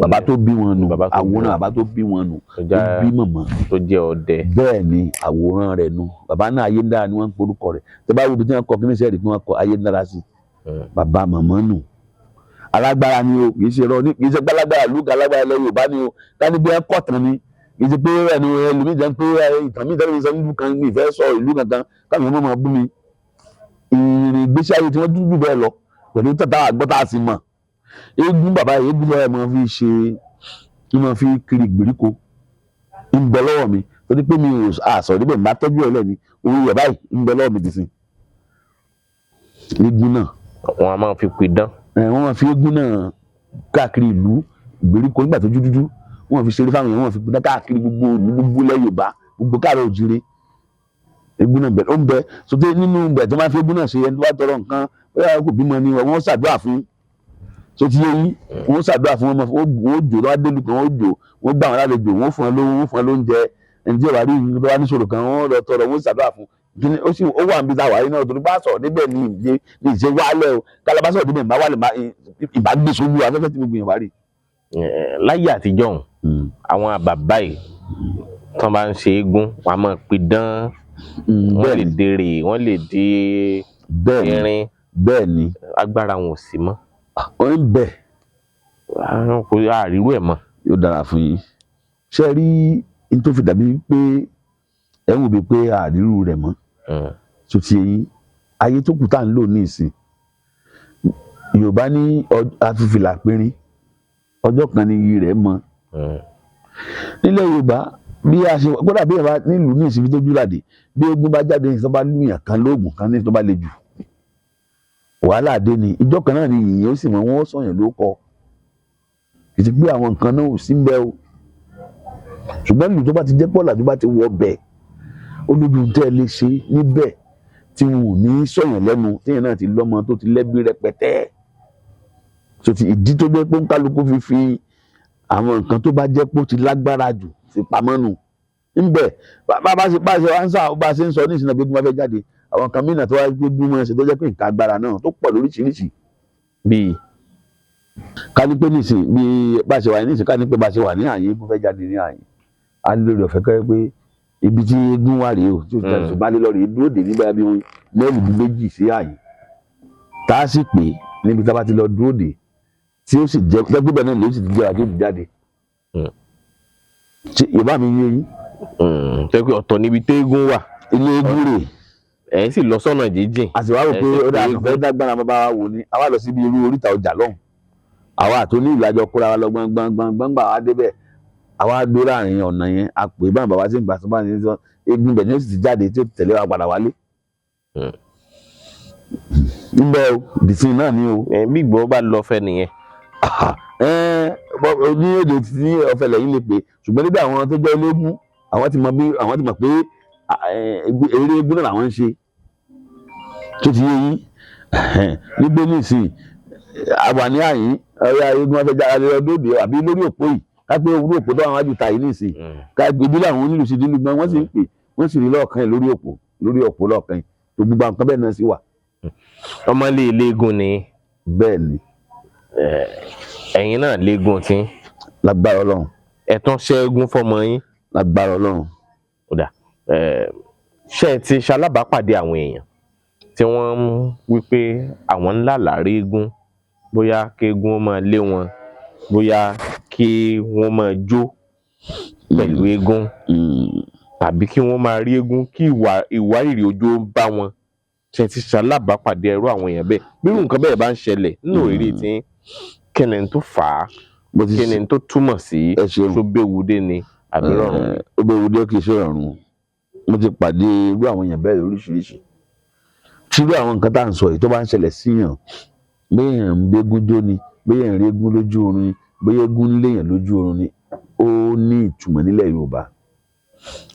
[SPEAKER 2] bàbá tó bí wọn nù àwòrán bàbá tó bí wọn nù tó bí màmá.
[SPEAKER 1] tó jẹ́ ọdẹ.
[SPEAKER 2] bẹ́ẹ̀ ni àwòrán rẹ̀ nù bàbá náà Ayédára ni wọ́n ń porúkọ rẹ̀ tẹ́ bá wo ibi tí wọ́n kọ kí ní sẹ́ẹ̀rì kí wọ́n kọ Ayédára sí bàbá màmá nù. alágbára ni o kì í ṣe rọ ní kì í ṣe gbálágbára lùkà alágbára ilẹ̀ Yorùbá ni o káni bí wọ́n kọ̀ tán ni kì í ṣe pé ẹni ẹlòmíì jẹ́ pé ìtàn mi ìtàn mi sọ nílùú kan mi ìfẹ́ sọ ìlú kankan káwọn ọmọ máa bú mi ìrìn ìgbésí ayé tí wọ́n dúdú bẹ́ẹ̀ lọ pẹ̀lú tàtà àgbọ́tà àti mọ̀ eégún bàbá eégún lọ́wọ́ ẹ̀ máa fi ṣe kí máa fi kiri ìgbèríko ń bẹ lọ́wọ́ mi torí pé mi ò àṣọ níbẹ̀ máa tọ́jú ẹ̀ lẹ́ni orí rẹ̀ báyìí ń bẹ lọ́wọ́ mi dì sí eégún náà.
[SPEAKER 1] wọn a máa fi pidán.
[SPEAKER 2] wọ́n máa fi eégún náà káàkiri ìlú ìgbèríko nígbà tó dúdú wọ́n fi ṣeré fáwọn èèyàn wọ́n fi pidán káàkiri gbogbo ilẹ̀ Yorùbá gbogbo káàrọ̀ òjìrè eégún náà bẹ ó ń bẹ sọtẹ nínú bẹ tí wọ́n máa fi eégún náà ṣe ẹni tó bá tọrọ nǹkan bóyá kò bímọ ni wọ́n ṣàdúrà fún tó ti yé yín wọ́n ṣàdúrà fún wọn wọ́n jò lọ́wọ́ délùú kan wọ́n jò wọ́n gbà wọn lálejò wọ́n fún wọn lówó wọ́n fún wọn lóúnjẹ ẹni tí ìwà rí ìlú tó wá níṣòro kan wọ́n lọ tọrọ wọ́n ṣàdúrà fún kíni ó wà níbi táwa yìí náà torí bá sọ̀rọ̀ níbẹ̀ ní ìṣe wálẹ̀ o kálábá sọ̀rọ̀ níbẹ̀ ìbá wálẹ̀ ìbá gbé sójú afẹ́fẹ́ tí gbogbo yẹn wá rí.
[SPEAKER 1] láyé àtijọ́ àwọn bàbá yìí tí wọ́n bá ń ṣe eégún wọ́n á máa pidán wọ́n lè dèrè wọ́n lè dé irin
[SPEAKER 2] bẹ́ẹ̀ ni
[SPEAKER 1] agbára wọn ò sí mọ́.
[SPEAKER 2] wọ́n ń bẹ̀.
[SPEAKER 1] kò àrírú ẹ̀ mọ́.
[SPEAKER 2] yóò dára fún yín ṣe rí n tó fi dàbí pé ẹ wò bíi pé àrírú rẹ̀ mọ́ tó ti yín ayé tó kù tá à ń lò ní ìsìn Yorùbá ní afífìlà pínrín ọjọ́ kan ní iyì rẹ̀ mọ́ nílẹ̀ Yorùbá bí a ṣe kódà bí ìyàbá nílùú ní ìsinmi tó júlàdé bí eégún bá jáde ní tó bá lùyàn kan lóògùn kan ní tó bá le jù wàhálà dé ni ìjọ kan náà ni ìyẹn ó sì mọ wọn sọyàn ló kọ kì í ti pé àwọn nǹkan náà ò sí ń bẹ o ṣùgbọ́n ìlú tó bá ti jẹ́ pọ́là tó bá ti wọ bẹ̀ olójú tẹ́ lè ṣe níbẹ̀ tí wọn ò ní sọyàn lẹ́nu tíyẹn náà ti lọ́mọ tó ti lẹ́bí rẹpẹtẹ tó ti ìdí tó jẹ́ pé ń kálukú fi àwọn nǹkan tó bá jẹ́ pé ó ti lágbára jù fi pamọ́ nù ńbẹ bá ṣe ń sọ ní ìsinmi gbogbo máa fẹ́ jáde àwọn kan mìíràn tó wá gbogbo máa ṣe tó jẹ́ pé nǹkan agbára náà tó pọ̀ lóríṣiríṣi bíi ká ní pé nísìn bí bá ṣe wà ní nísìn ká ní pé bá ṣe wà ní àyè bó fẹ́ jáde ní àyè á ní lórí ọ̀fẹ́ kẹ́ pé ibi tí eégún wà rèé o tí o ti tẹ̀sùn bá lé lọ rèé dúró dè nígbà bí mẹ́rin bí méjì sí àyè tá a sì pé níbi tá a bá ti lọ dúró dè tí ó sì jẹ́ pẹ́pẹ́ bẹ́ẹ̀ náà ló sì ti jẹ́ àjò jáde Yorùbá mi yé yín.
[SPEAKER 1] tẹ́ pé ọ̀tọ̀ níbi téégún wà.
[SPEAKER 2] ilé eégún rè
[SPEAKER 1] ẹ̀ sì lọ sọ́nà jíjìn.
[SPEAKER 2] a sì wá rò pé ó dà àgbẹ̀ dágbára bàbá wa wò ni àwa lọ síbi irú oríta ọjà lọ́hùn àwa àti oní ìlú àjọ kóra wa lọ gbọ̀ngbọ̀ngbọ̀ngbọ̀n wa débẹ̀ àwa dó láàrin ọ̀nà yẹn a pè é báwọn bàbá sí ìgbà tó bá ní sọ eégún bẹ̀ ni ó sì ti jáde tí ó ti tẹ̀lé wa padà wálé. níbẹ̀ o dìsín náà ni o.
[SPEAKER 1] bí ìgbọ́ bá lọ fẹ́ nìyẹn.
[SPEAKER 2] ní èdè tí ọ̀fẹ́ lẹ́yìn lè pè ṣùgbọ́n níbi àwọn tó jẹ́ ológun àwọn ti mọ̀ pé eré eégún náà làwọn ń ṣe tó ti yé yín nígbó nísìn àwa ní àyín ọ̀rẹ́ eégún wọn fẹ́ jáde ọdún òde àbí lórí òpó yìí ká pé orí òpó tó àwọn wájú ta yìí nísìn ká gbé ìdílé àwọn onílù sí ìdílé gbọ́n wọ́n sì ń pè wọ́n sì rí lọ́ọ̀kan yìí lórí òpó lọ́ọ̀kan yìí tó gbogbo àwọn kan bẹ́ẹ̀ náà sì wà.
[SPEAKER 1] ọmọ ilé eléégún ni.
[SPEAKER 2] bẹ́ẹ̀ ni.
[SPEAKER 1] ẹ̀yin náà léégún tí.
[SPEAKER 2] lágbára Ọlọ́run.
[SPEAKER 1] ẹ tún ṣẹ́gun fọmọ yín.
[SPEAKER 2] lágbára Ọlọ́run.
[SPEAKER 1] kódà ṣé ẹ ti ṣalábàápàdé àwọn èèyàn tí wọ́n ń wípé àwọn ńlá làárí eégún bóyá kí eégún máa lé wọn bóyá kí wọ́n máa jó pẹ̀lú eégún tàbí kí wọ́n máa rí eégún kí ìwárìrì òjò bá wọn ṣe ti ṣalábàápàdé irú àwọn èèyàn bẹ́ẹ̀ bí irú nǹkan bẹ́ẹ̀ bá ń ṣẹlẹ̀ nínú ìrírí tí kí ni tó fà á kí ni tó túmọ̀ sí tó béwudé ni àbí rọrùn.
[SPEAKER 2] ó béwudé kì í ṣe rọrùn. mo ti pàdé irú àwọn èèyàn bẹ́ẹ̀ lóríṣiríṣi tí irú àwọn nǹkan tá à ń sọ yìí tó bá ń ṣẹlẹ̀ síyàn béèyàn ń gbégún jó ni béèyàn ń régún lójú oorun ni bóyá eégún ń léèyàn lójú oorun ni ó ní ìtumọ̀ nílẹ̀ Yorùbá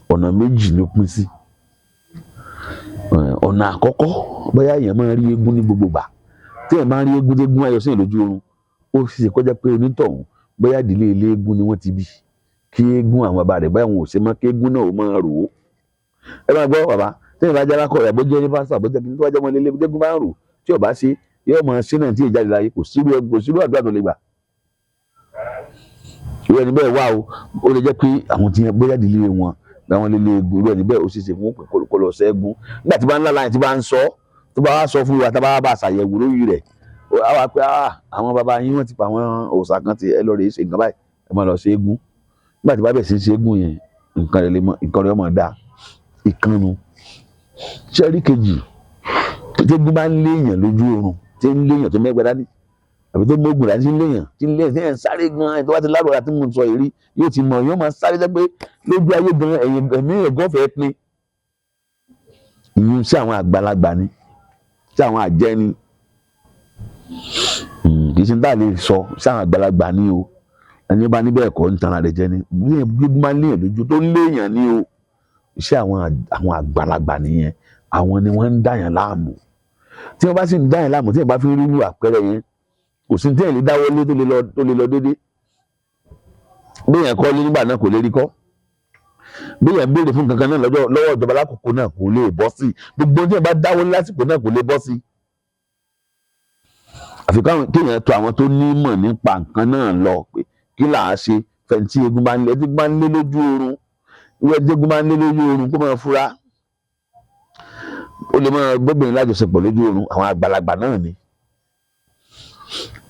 [SPEAKER 2] ọ̀nà méjì ló pín sí. ọ̀nà àkọ́kọ́ bóyá èèyàn máa rí eégún ní gbogbo ìgbà tí èèyàn máa rí eégún tégún ayọ̀ sí lójú oorun ó sì ṣe kọjá pé onítọ̀hún bóyá ìdílé ilé eégún ni wọ́n ti bí kí eégún àwọn bàbá rẹ̀ báyà wọn ò ṣe mọ́ kí eégún náà ó máa rò ó. ẹ máa gbọ́ bàbá tí èèyàn bá jẹ́ alákọ̀ọ́ ìyàbọ̀ jẹ́ ní pásítọ̀ àbọ̀jẹ́ kí ní tó wájú ọmọ ilé eégún bá ń rò tí ò bá ṣe yóò máa ṣe náà tí ì jáde láyé kò sírú àdúrà tó lè gbà. ìwé ẹni bẹ́ẹ̀ wá ó lè jẹ́ pé àwọn tí bóyá ìdílé wọn láwọn lè eégún ìwé ẹni bẹ́ẹ̀ ó ṣe ṣe fún kó lọ ṣẹ́gun nígbà tí bá ń lá láyìn tí bá ń sọ tó bá wá sọ fún wa tá bá bá ṣàyẹ̀wò lórí rẹ̀ á wá pé àwọn bàbá yín wọ́n ti pa àwọn òòṣà kan ti ẹ lọ rèé ṣe nǹkan báyìí ẹ máa lọ ṣe eégún nígbà tí bá bẹ̀ sí ṣe eégún yẹn nǹkan rẹ̀ máa dáa ìkànnù. ṣẹ́rí kejì tégún bá ń léèyàn lójú oorun tí ń léèyàn tó mẹ́gbẹ́ dání àbí tó mógùn láti léèyàn tí ń léèyàn tí ń sáré gan ẹ̀ tó bá ti láròrà tí mo sọ èrí yóò ti mọ̀ yóò máa sáré jẹ́ pé lójú ayé gan ẹ̀mí ẹ̀gán fẹ́ pin ìyún sí àwọn àgbàlagbà ni sí àwọn àjẹ́ ni kì í ṣe tá a lè sọ sí àwọn àgbàlagbà ni o ẹni bá níbẹ̀ ẹ̀kọ́ ń tanra rẹ̀ jẹ́ ni bí máa ń léèyàn lójú tó ń léèyàn ni o iṣẹ́ àwọn àgbàlagbà nìyẹn àwọn ni wọ́n ń dàyàn láàmú tí wọ́n bá sì ń dàyàn láàmú tí wọ́n bá fi rí irú àpẹẹrẹ yẹn kò sí tí èèyàn lè dáwọ́ lé tó lè lọ déédé bí èèyàn kọ́ lé nígbà náà kò lè rí kọ́ bí èèyàn béèrè fún kankan náà lọ́wọ́ ìjọba lákòókò náà kò lè bọ́ sí gbogbo tí èèyàn bá dáwọ́ lé lásìkò náà kò lè bọ́ sí. àfi kéèyàn tó àwọn tó nímọ̀ nípa nǹkan náà lọ pé kí là á ṣe fẹ̀ǹtì eégún bá ń lé lójú oorun ìwé eégún bá ń lé lójú oorun kó máa fura ó lè máa gbóbìnrin lájọṣepọ̀ lójú oorun àwọn àgbàlagbà náà ni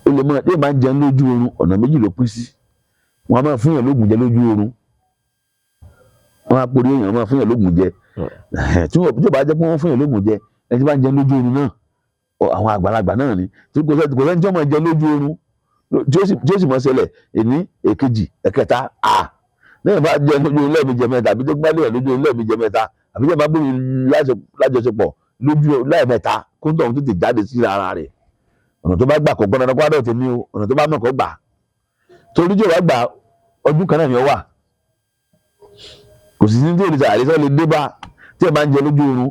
[SPEAKER 2] ó lè máa tí máa ń jẹun lójú oorun ọ̀nà méjì ló pín sí wọn a máa fún yàn lóògùn jẹ lójú oorun wọn á porí èèyàn máa fún yàn lóògùn jẹ tí ó bá jẹ́ pé wọ́n fún yàn lóògùn jẹ ẹni tí bá ń jẹun lójú oorun náà àwọn àgbàlagbà náà ni tí kò sẹ́ni tí wọ́n máa jẹun lójú oorun tí ó sì máa ṣẹlẹ̀ èní èkejì ẹ̀kẹta lẹ́yìn bá jẹun lójú oorun lẹ́ẹ̀mejì mẹ́ta àbí tó gbá lẹ́yìn lójú oorun lẹ́ẹ̀mejì mẹ́ta àbí jẹ́ máa gbóyún lájọṣepọ̀ lójú lẹ́ẹ̀mẹ́ta kó ń tọ̀ tètè jáde sí ara rẹ̀ ọ̀nà tó bá gbà kó gbọ́dọ̀ kó àdọ̀ tèmi o ọ̀nà tó bá mọ̀ kó gbà torí tí o bá gbà ọdún kan náà ni ó wà kò sì sí ní tí òrìṣà àrísọ́ lè dé bá tí ẹ bá ń jẹ lójú oorun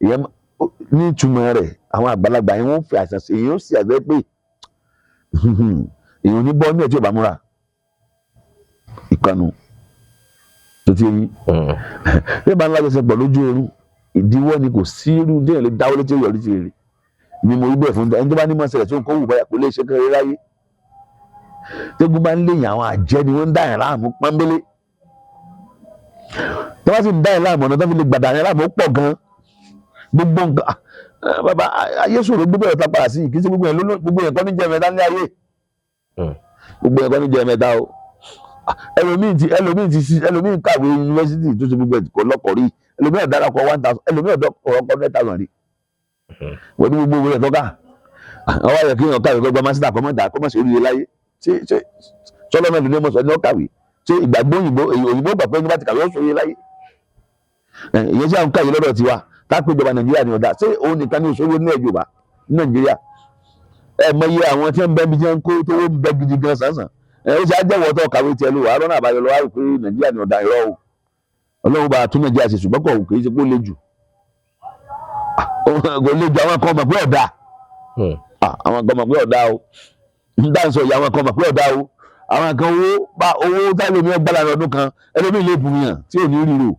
[SPEAKER 2] ìyẹn ní ìtumọ̀ rẹ̀ àwọn àgbàlagbà yẹn wọ́n fi àìsàn sí èyàn ó sì àgbẹ̀ pé èyàn ní bọ́ ní ẹ̀ tí ò bá múra ìkànnù tó ti yẹn tí ẹ bá ń lájọṣepọ̀ lójú oorun ìdíwọ́ ni kò sí irú tí èyàn lè dáwọ́ létí ìyọrí ti rè ni mo rí bẹ́ẹ̀ fún ẹni tó bá ní mọ̀ ṣẹlẹ̀ tó ń kó wù báyà kò lè ṣe kẹrẹ láyé tégún bá ń léyìn àwọn àjẹ́ ni wọ́n ń dá yàn láàmú pọ́nbélé tí wọ́n sì ń dá yàn láàmú ọ̀nà tó fi lè gbàdá yàn láàmú pọ̀ gan gbogbo nǹkan bàbá ayé ṣòro gbogbo ẹ̀ tápá sí kì í ṣe gbogbo ẹ̀ kọ́ ní jẹ́ mẹ́ta ní ayé gbogbo ẹ̀ kọ́ ní jẹ́ mẹ́ta o ẹlòmíì kàwé yunifásitì tó ṣe gbogbo ẹ̀ kọ́ lọ́kọ̀ rí ẹlòmíì ọ̀dàràkọ̀ 1000 ẹlòmíì ọ̀dọ́kọ̀ 1000 rí wọ́n ní gbogbo ẹ̀ tọ́ka àwọn ayọ̀ kí èèyàn kàwé gbọ́gbọ́ máa ń sídà kọ́mọ̀sí oríire láyé ṣé sọlọ́mọ ìlú ní ọmọ sọ ní ọkàwé ṣé ìgbàgbọ́ òyìnbó gbà pé ní bá ti kàwé ó sọ yé láyé ìyẹn tí àwọn kàwé lọ́dọ̀ tiwa tápé ìjọba Nàìjíríà ní ọ̀dà ṣé òun nìkan ní òṣòwò ní ẹ̀jọba ní Nàìjíríà mọ iye àwọn tí wọ́n ń bẹ bí tí wọ́n ń kó tó ń bẹ gidi gan sànsàn ó ṣe àjẹwọ́ tó kàwé tiẹ̀ lò àárọ̀ náà àbáyọ lọ́wọ́ pé Nàìjíríà ní ọ̀dà ìrọ̀ o Ọlọ́run bá tún Nàìjíríà ṣe ṣùgbọ́n kò kì í ṣe kó le jù kò le jù àwọn kan mọ̀ pé ọ̀dà àwọn kan mọ̀ pé ọ̀dà o dáńsọ ìyá àwọn kan mọ̀ pé ọ̀dà o àwọn kan owó táìlì omi ọgbàlà ọdún kan ẹlòmíì lè bùnyàn tí ò ní ríro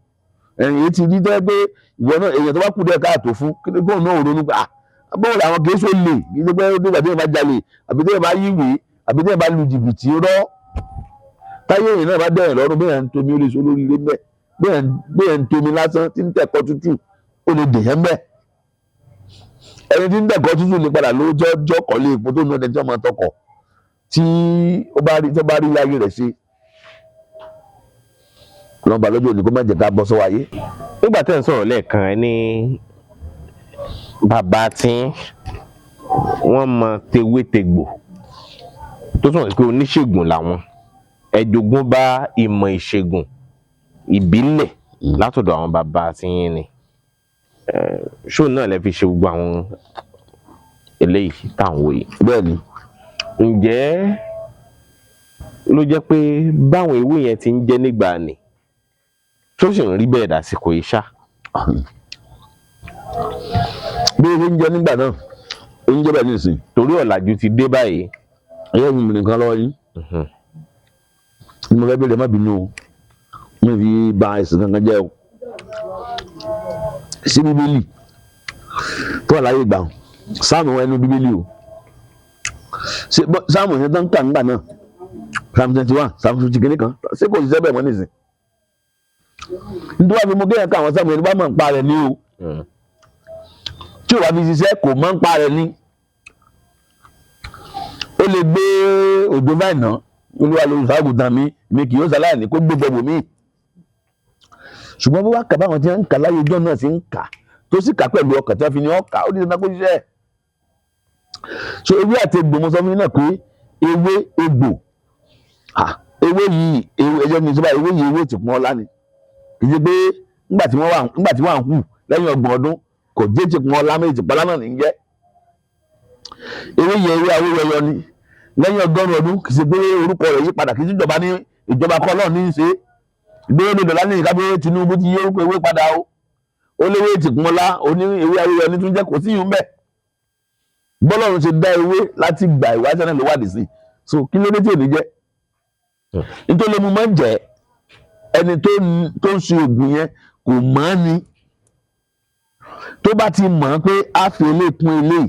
[SPEAKER 2] èyí ti rí tẹ́ pé ìwọ náà èèyàn tó bá kú dẹ́ káàtó fún kí ni kóun náà ronú pé bọ́ọ̀ làwọn kì í so lè kì í ṣe pé nígbà tí èèyàn bá jalè àbí tí èèyàn bá yíwèé àbí tí èèyàn bá lu jìbìtì rọ́ táyé èèyàn náà bá dẹ̀yìn lọ́rùn bí èèyàn ń tomi ó lè so lórí ilé mẹ́ bí èèyàn ń tomi lásán tí ń tẹ̀kọ́ tútù ó lè dèyàn mẹ́ ẹni tí ń tẹ̀kọ́ tútù lè padà lójọ́ kọ́lé epo tó ná ẹni tí wọ́n máa tọkọ̀ tí ó bá rí láyé rẹ̀ ṣe lọ́nba lọ́jọ́ òní kó má jẹ́ ká bọ́ sọ́wọ́ ayé.
[SPEAKER 1] nígbà tẹ́ ń sọ̀rọ̀ lẹ́ẹ̀kan ẹ ní bàbá tí wọ́n mọ tewétegbò tó túmọ̀ sí pé oníṣègùn làwọn, ẹ jogún bá ìmọ̀ ìṣègùn ìbílẹ̀ látọ̀dọ̀ àwọn bàbá tí yín ni, ṣó náà lẹ fi ṣe gbogbo àwọn eléyìí tá à ń wò yìí.
[SPEAKER 2] bẹ́ẹ̀ ni.
[SPEAKER 1] ǹjẹ́ ló jẹ́ pé báwọn ewé yẹn ti ń jẹ́ nígbà ni tó sì ń rí bẹ́ẹ̀ dàsìkò yìí ṣá?
[SPEAKER 2] bí o ṣe ń jẹ nígbà náà ó ń jẹ bẹ́ẹ̀ nísìn.
[SPEAKER 1] torí ọ̀làjú ti dé báyìí.
[SPEAKER 2] ẹyẹ mi nìkan lọ́wọ́ yín ni mo fẹ́ bẹ̀rẹ̀ má bínú o mi fi ba ẹ̀sìn kankan jẹ́ o. sí bíbélì tó wà láyé gbà sáàmù ẹnu bíbélì o sáàmù yẹn tán kà nígbà náà psalm 21 psalm 50 kìíní kan ṣé kò ṣiṣẹ́ bẹ́ẹ̀ mọ́ nísìn. nítorí wàá fi mú kéèyàn ká àwọn sáàmù yẹn bá mọ̀ ń pa rẹ̀ ní o tí ò bá fi ṣiṣẹ́ kò mọ̀ ń pa rẹ̀ ní. ó lè gbé òjò báyìí náà olúwa olùṣàgùntàn mi kì yóò ṣaláì ní kó gbé gbogbo mi. ṣùgbọ́n bí wàá kà báwọn tí wọ́n ń kà láyé ọjọ́ náà ti ń kà tó sì kà pẹ̀lú ọkàn tí wọ́n fi ní ọkà ó ní dandan kó ṣiṣẹ́. so ewé àti egbò mo sọ fún yín náà pé ewé egbò ewé yìí ẹjọ́ mi sọ báyìí ewé yìí ewé ti pọ́n ọlá ni kì í ṣe pé nígbà tí wọ́n hù lẹ́yìn ọgbọ̀n ọdún kò jẹ́ ti pọ́n ọlá méjì pọ́nlá náà ní í jẹ́. ewé yẹn ewé awéwẹyọ ni lẹ́yìn ọgọ́rùn ọdún kì í ṣe pé orúkọ rẹ̀ yí padà kì í ṣe ìjọba ní ìjọba kọ́ náà ní í ṣe ìgbéró ní dọ̀lá ní ìkábíyé Tinubu ti yí orúkọ ewé padà o ó léwé ìtìpọ́nlá oní ewé awéwẹyọ ní tún jẹ́ kò sí yìí ń bẹ̀. bọ́lọ́run ṣe dá ewé láti gbà ìwáṣẹ́ náà ló wádìí sí so kí ló dé tí ò ní jẹ́ nítorí mo máa ń jẹ́ ẹni tó ń ṣe oògùn yẹn kò mọ̀ ọ́ ni tó bá ti mọ̀ ọ́ pé a fi eléyìí kún eléyìí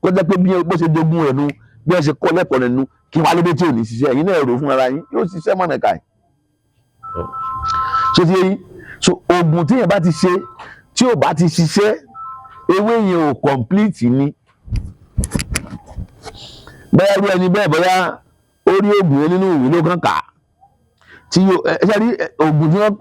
[SPEAKER 2] kó jẹ́ pé bí bó ṣe jogún rẹ̀ nu bí wọ́n ṣe kọ́ lẹ́kọ̀ọ́ rẹ̀ nu kí wàá lóde tí ò ní ṣiṣẹ́ ẹ̀yin náà rò fún ara yín yóò ṣiṣẹ́ mọ̀nà ká ẹ̀. ṣé ti yẹ yín so oògùn tí yẹn bá ti ṣe tí ò bá ti ṣiṣẹ́ ewé yẹn ò complete ni bẹ́ẹ̀ rí ẹni bẹ́ẹ̀ bóyá ó rí oògùn yẹn nínú ìwé ló kàn kà tí yóò ṣe rí oògùn tí wọ́n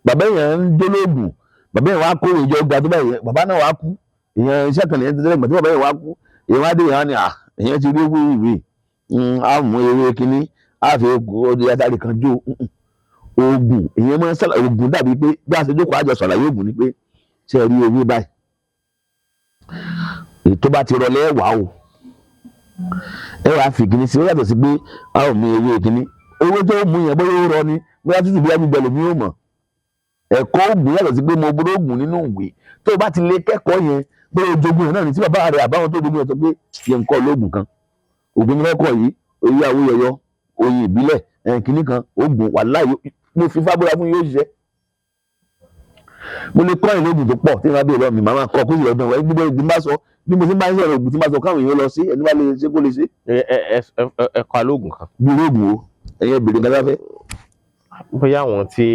[SPEAKER 2] bàbá yẹn ń dólóògùn bàbá yẹn wá kó ìjọ gba tó báyìí bàbá náà wá kú ìyẹn iṣẹ́ kan lèyẹn ti tẹ́lẹ̀ gbà tí bàbá yẹn wá kú ìyẹn wá dé ìyẹn wá ní ìyẹn ti rí owó ìwé á mú ewé kínní á fi ọdẹ adarí kan jó oògùn ìyẹn máa ń sàlàyé oògùn dàbí pé bí a ṣe jókòó àjọ sàlàyé oògùn ni pé ṣe rí ewé báyìí ètò bá ti rọlẹ́ ẹ̀ wá o ẹ wàá fi kínní sí ó yàtọ̀ sí pé a ò mú ewé kínní owó tó mú yẹn bóyá ó rọ ni bóyá tútù bóyá gbígbẹ lòmí ò mọ̀ ẹ̀kọ́ oògùn yàtọ̀ sí pé mo gbọ́dọ̀ oògùn nínú ìwé tó o bá ti lè kẹ́kọ̀ọ́ yẹn pé ojoogun yẹn náà ní tí bàbá rẹ̀ àbáwọn tó dogun yẹn sọ pé yẹn ń kọ́ lóògùn kan oògùn mi lọ́kọ̀ yìí oyè awóyọyọ oyin ìbílẹ̀ kínní kan oògùn wàláhì mo fi fábúra fún yóò ṣiṣẹ́ mo lè kọ́ ìlú oògùn tó pọ̀ tí wọ́n bá bèèrè lọ́wọ́ mi màmá kọ́ kó sì lọ́dún ẹ̀ gbogbo ìgbìmọ̀ bá sọ bí mo ti máa ń sọ̀rọ̀ oògùn tí máa sọ káwọn èèyàn lọ sí ẹni bá lè ṣe kó lè ṣe.
[SPEAKER 1] ẹ kọ́ alóògùn kan.
[SPEAKER 2] bí olóògùn o ẹ̀yẹ bèrè nǹkan láfẹ́.
[SPEAKER 1] bóyá àwọn tí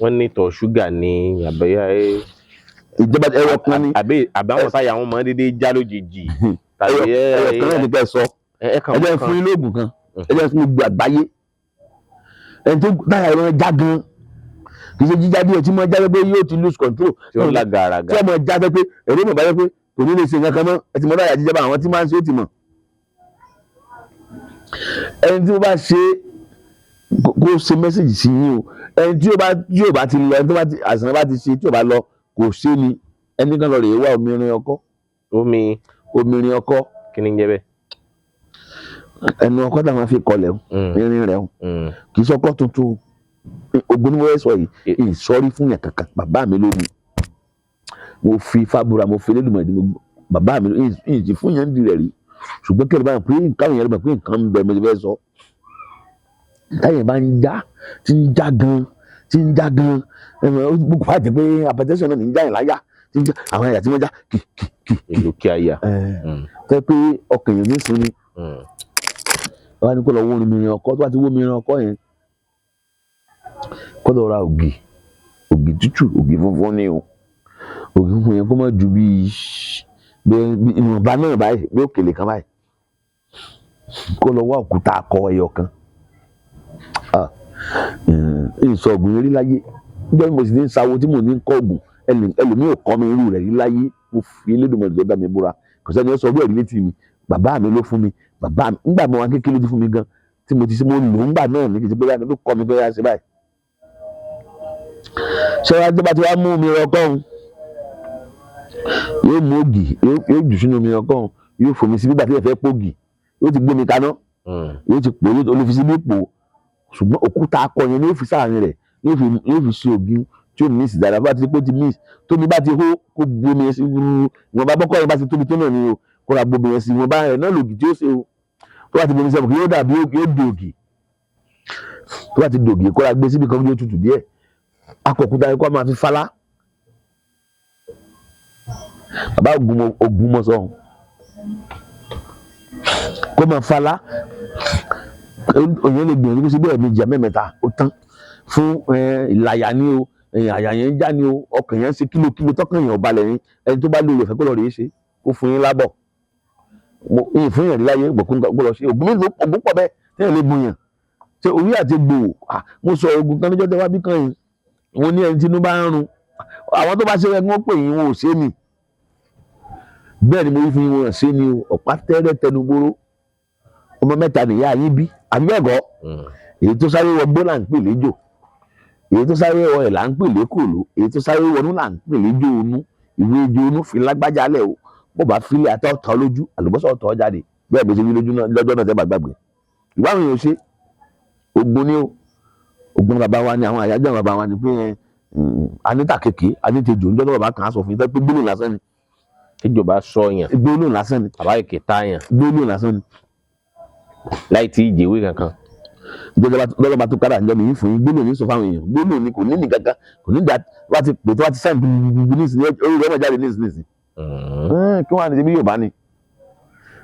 [SPEAKER 1] wọ́n ní ìtọ̀ ṣúgà ní àbẹ̀yà
[SPEAKER 2] ìjọba ẹ̀rọ kan ní.
[SPEAKER 1] àbáwọn táyà wọn máa ń dédé já lójijì.
[SPEAKER 2] ẹ̀rọ kan náà ní kẹ́ ẹ sọ ẹ̀jẹ̀ fún yín lóògùn kan ẹ̀jẹ̀ fún gbogbo àgbáyé ẹni tó táyà ẹ̀rọ já gan kì í ṣe jíjá díẹ̀ tí mo já pé yóò ti lose control
[SPEAKER 1] tí ó lágaraga
[SPEAKER 2] tí ọmọ já pé èrò mọ̀ báyọ̀ pé kò ní lè ṣe nǹkan kan mọ́ ẹ ti mọ táyà jíjá bá àwọn tí máa ń ṣe ó ti mọ̀ ẹni tí ó bá ṣe kó ṣe mẹ́sẹ̀gì sí yín o ẹni tí ó bá ti lọ ẹni tó bá ti àìsàn bá ti ṣe tí ó bá lọ kò ṣe ni ẹni kan lọ rèé wá omirin ọkọ. omirin ọkọ.
[SPEAKER 1] kí ni ń jẹ bẹ́ẹ̀.
[SPEAKER 2] ẹnu ọkọ táwọn fi kọlẹ̀ irin rẹ̀ kì í sọkọ tuntun ogun ni mo fẹ́ sọ yìí ìsọrí fún yàn kankan bàbá mi lónìí mo fi fábúra mo fi lédùmọ̀ ẹ̀dín bàbá mi ìjì fún yàn ń di rẹ̀ rí ṣùgbọ́n kí ẹ bá yàn pé káwọn yẹn lè mọ̀ pé nǹkan ń bẹ mo ti fẹ́ sọ táyà bá ń já tí ń já gan gbogbo wa jẹ pé apẹtẹsán náà ní ń já yẹn láyà tí ń já àwọn àyà tí wọ́n já kì.
[SPEAKER 1] èlò kí a yà.
[SPEAKER 2] fẹ́ pé ọkàn yẹn ní sinmi wọ́n á ní kó lọ wó omirin ọkọ tó bá ti wó omirin ọkọ yẹn kó lọ ra ògì tútù ògì funfun ni o ògì funfun yẹn kó má ju bí ìwọ̀nba náà báyìí bí òkèlè kan báyìí kó lọ wá òkúta akọ ẹyọ kan ìsọ̀gùn yẹn rí láyé níjọ́ bí mo sì ní sáwó tí mo ní kọ́ ògùn ẹlòmíì ò kọ́ mi irú rẹ̀ rí láyé mo fi Elédùmarè tó dá mi búra kò sẹ́ni ó sọ ọdún ẹ̀rí létí mi bàbá mi ló fún mi bàbá mi ńgbà mi wọn kékeré ló ti fún mi gan tí mo ti ṣe mo lò ńgbà náà ní kìí ṣe pé báyìí ló kọ́ mi pé yá ṣe báyìí. ṣé wàá tó bá ti wá mú mi ọkọ́hún yóò mú ògì yóò jù sínú mi ọkọ́hún yóò fòmí sí bíbà tí ẹ fẹ́ pògì yóò ti gbé mi kaná yóò ti pò yóò fi sí bí pò ṣùgbọ́n òkúta akọ yẹn ni yóò fi sáàrin rẹ̀ yóò fi ṣe ògì tí ó miss dáadáa bá ti pé ó ti miss tóbi bá ti hó kó gbomi yẹn sí wọn bá bọ́kọ́ yẹn bá ti tóbi tó náà ni o kó ra gbomi yẹn sí wọn bá rẹ̀ náà lògì tí ó ṣe o tó bá ti gbomi sẹ́wọ̀n kí yóò dàbí yóò dògì tó bá ti dògì kó ra gbé síbi kan yóò tutù díẹ̀ akọ̀kúta yẹn kó máa fi falá bàbá Ògúnmọ̀ṣọ́ kó máa falá òyìn lè gbìyànjú kó sí bẹ́ẹ̀ méjì mẹ́mẹ́ta ó tán fún ìlàyà ni o àyà yẹn ń já ni o ọkàn yẹn ń ṣe kílókíló tọkàn yẹn ọba lẹ́yìn ẹni tó bá lóore ọ̀fẹ́ kó lọ rèé ṣe kó fún yín lábọ̀ ìyìn fún yẹn láyé gbọ̀kún kó lọ ṣe ògùn pọ̀ bẹ́ẹ̀ tẹ́yìn lè bùn yàn ṣe orí àti gbòò mo sọ ogun kan níjọ́ tẹ́ wá bí kan yìí wọn ní ẹni tí inú bá ń run àwọn tó bá ṣe yẹ kí wọ́n pè yín wọn ò ṣe ni bẹ́ẹ̀ ni mo rí fún yín wọn ò ṣe ni o ọ̀pá tẹ́rẹ́ tẹnugbóró ọmọ mẹ́ta nìyá yín bí àbí bẹ́ẹ̀ kọ́ èyí tó sáré wọ gbó là ń pè léjò èyí tó sáré wọ ẹ̀ là ń pè lékòló èyí tó sáré wọnú là ń pè léjò onú ìwé ejò onú fi lágbájá lẹ̀ o bó bá fílẹ̀ àtọ́ tọ́ lójú àlùbọ́sọ̀ tọ́ jáde bẹ́ẹ̀ bó ṣe wí lójú náà lọ́jọ́ náà tẹ́ bá gbàgbé ìwà àwọn èèyàn ṣe ogun ni o ogun bàbá wa ni àwọn àyájọ́ bàbá wa ni pé anita kéèké anítejò ń jọ́dọ̀ bàbá kan á sọ fún yín pé gbólóhùn lásán ni
[SPEAKER 1] tíjò bá sọ yàn
[SPEAKER 2] gbólóhùn lásán ni
[SPEAKER 1] bàbá èké tá yàn
[SPEAKER 2] gbólóhùn lásán ni
[SPEAKER 1] láì tí ìjèwé kankan
[SPEAKER 2] lọ́dọ̀ bá tó kára ǹjọ́ mi yín fún yín gbólóhùn ní sọ fáwọn èèyàn gbólóhùn ni kò ní nìkankan kò ní ìdá wá ti pè tó wá ti sáyìn gbogbo nísìnyí orí rẹ̀ máa jáde nísìnyí kí wọ́n á ní ṣe bí Yorùbá ni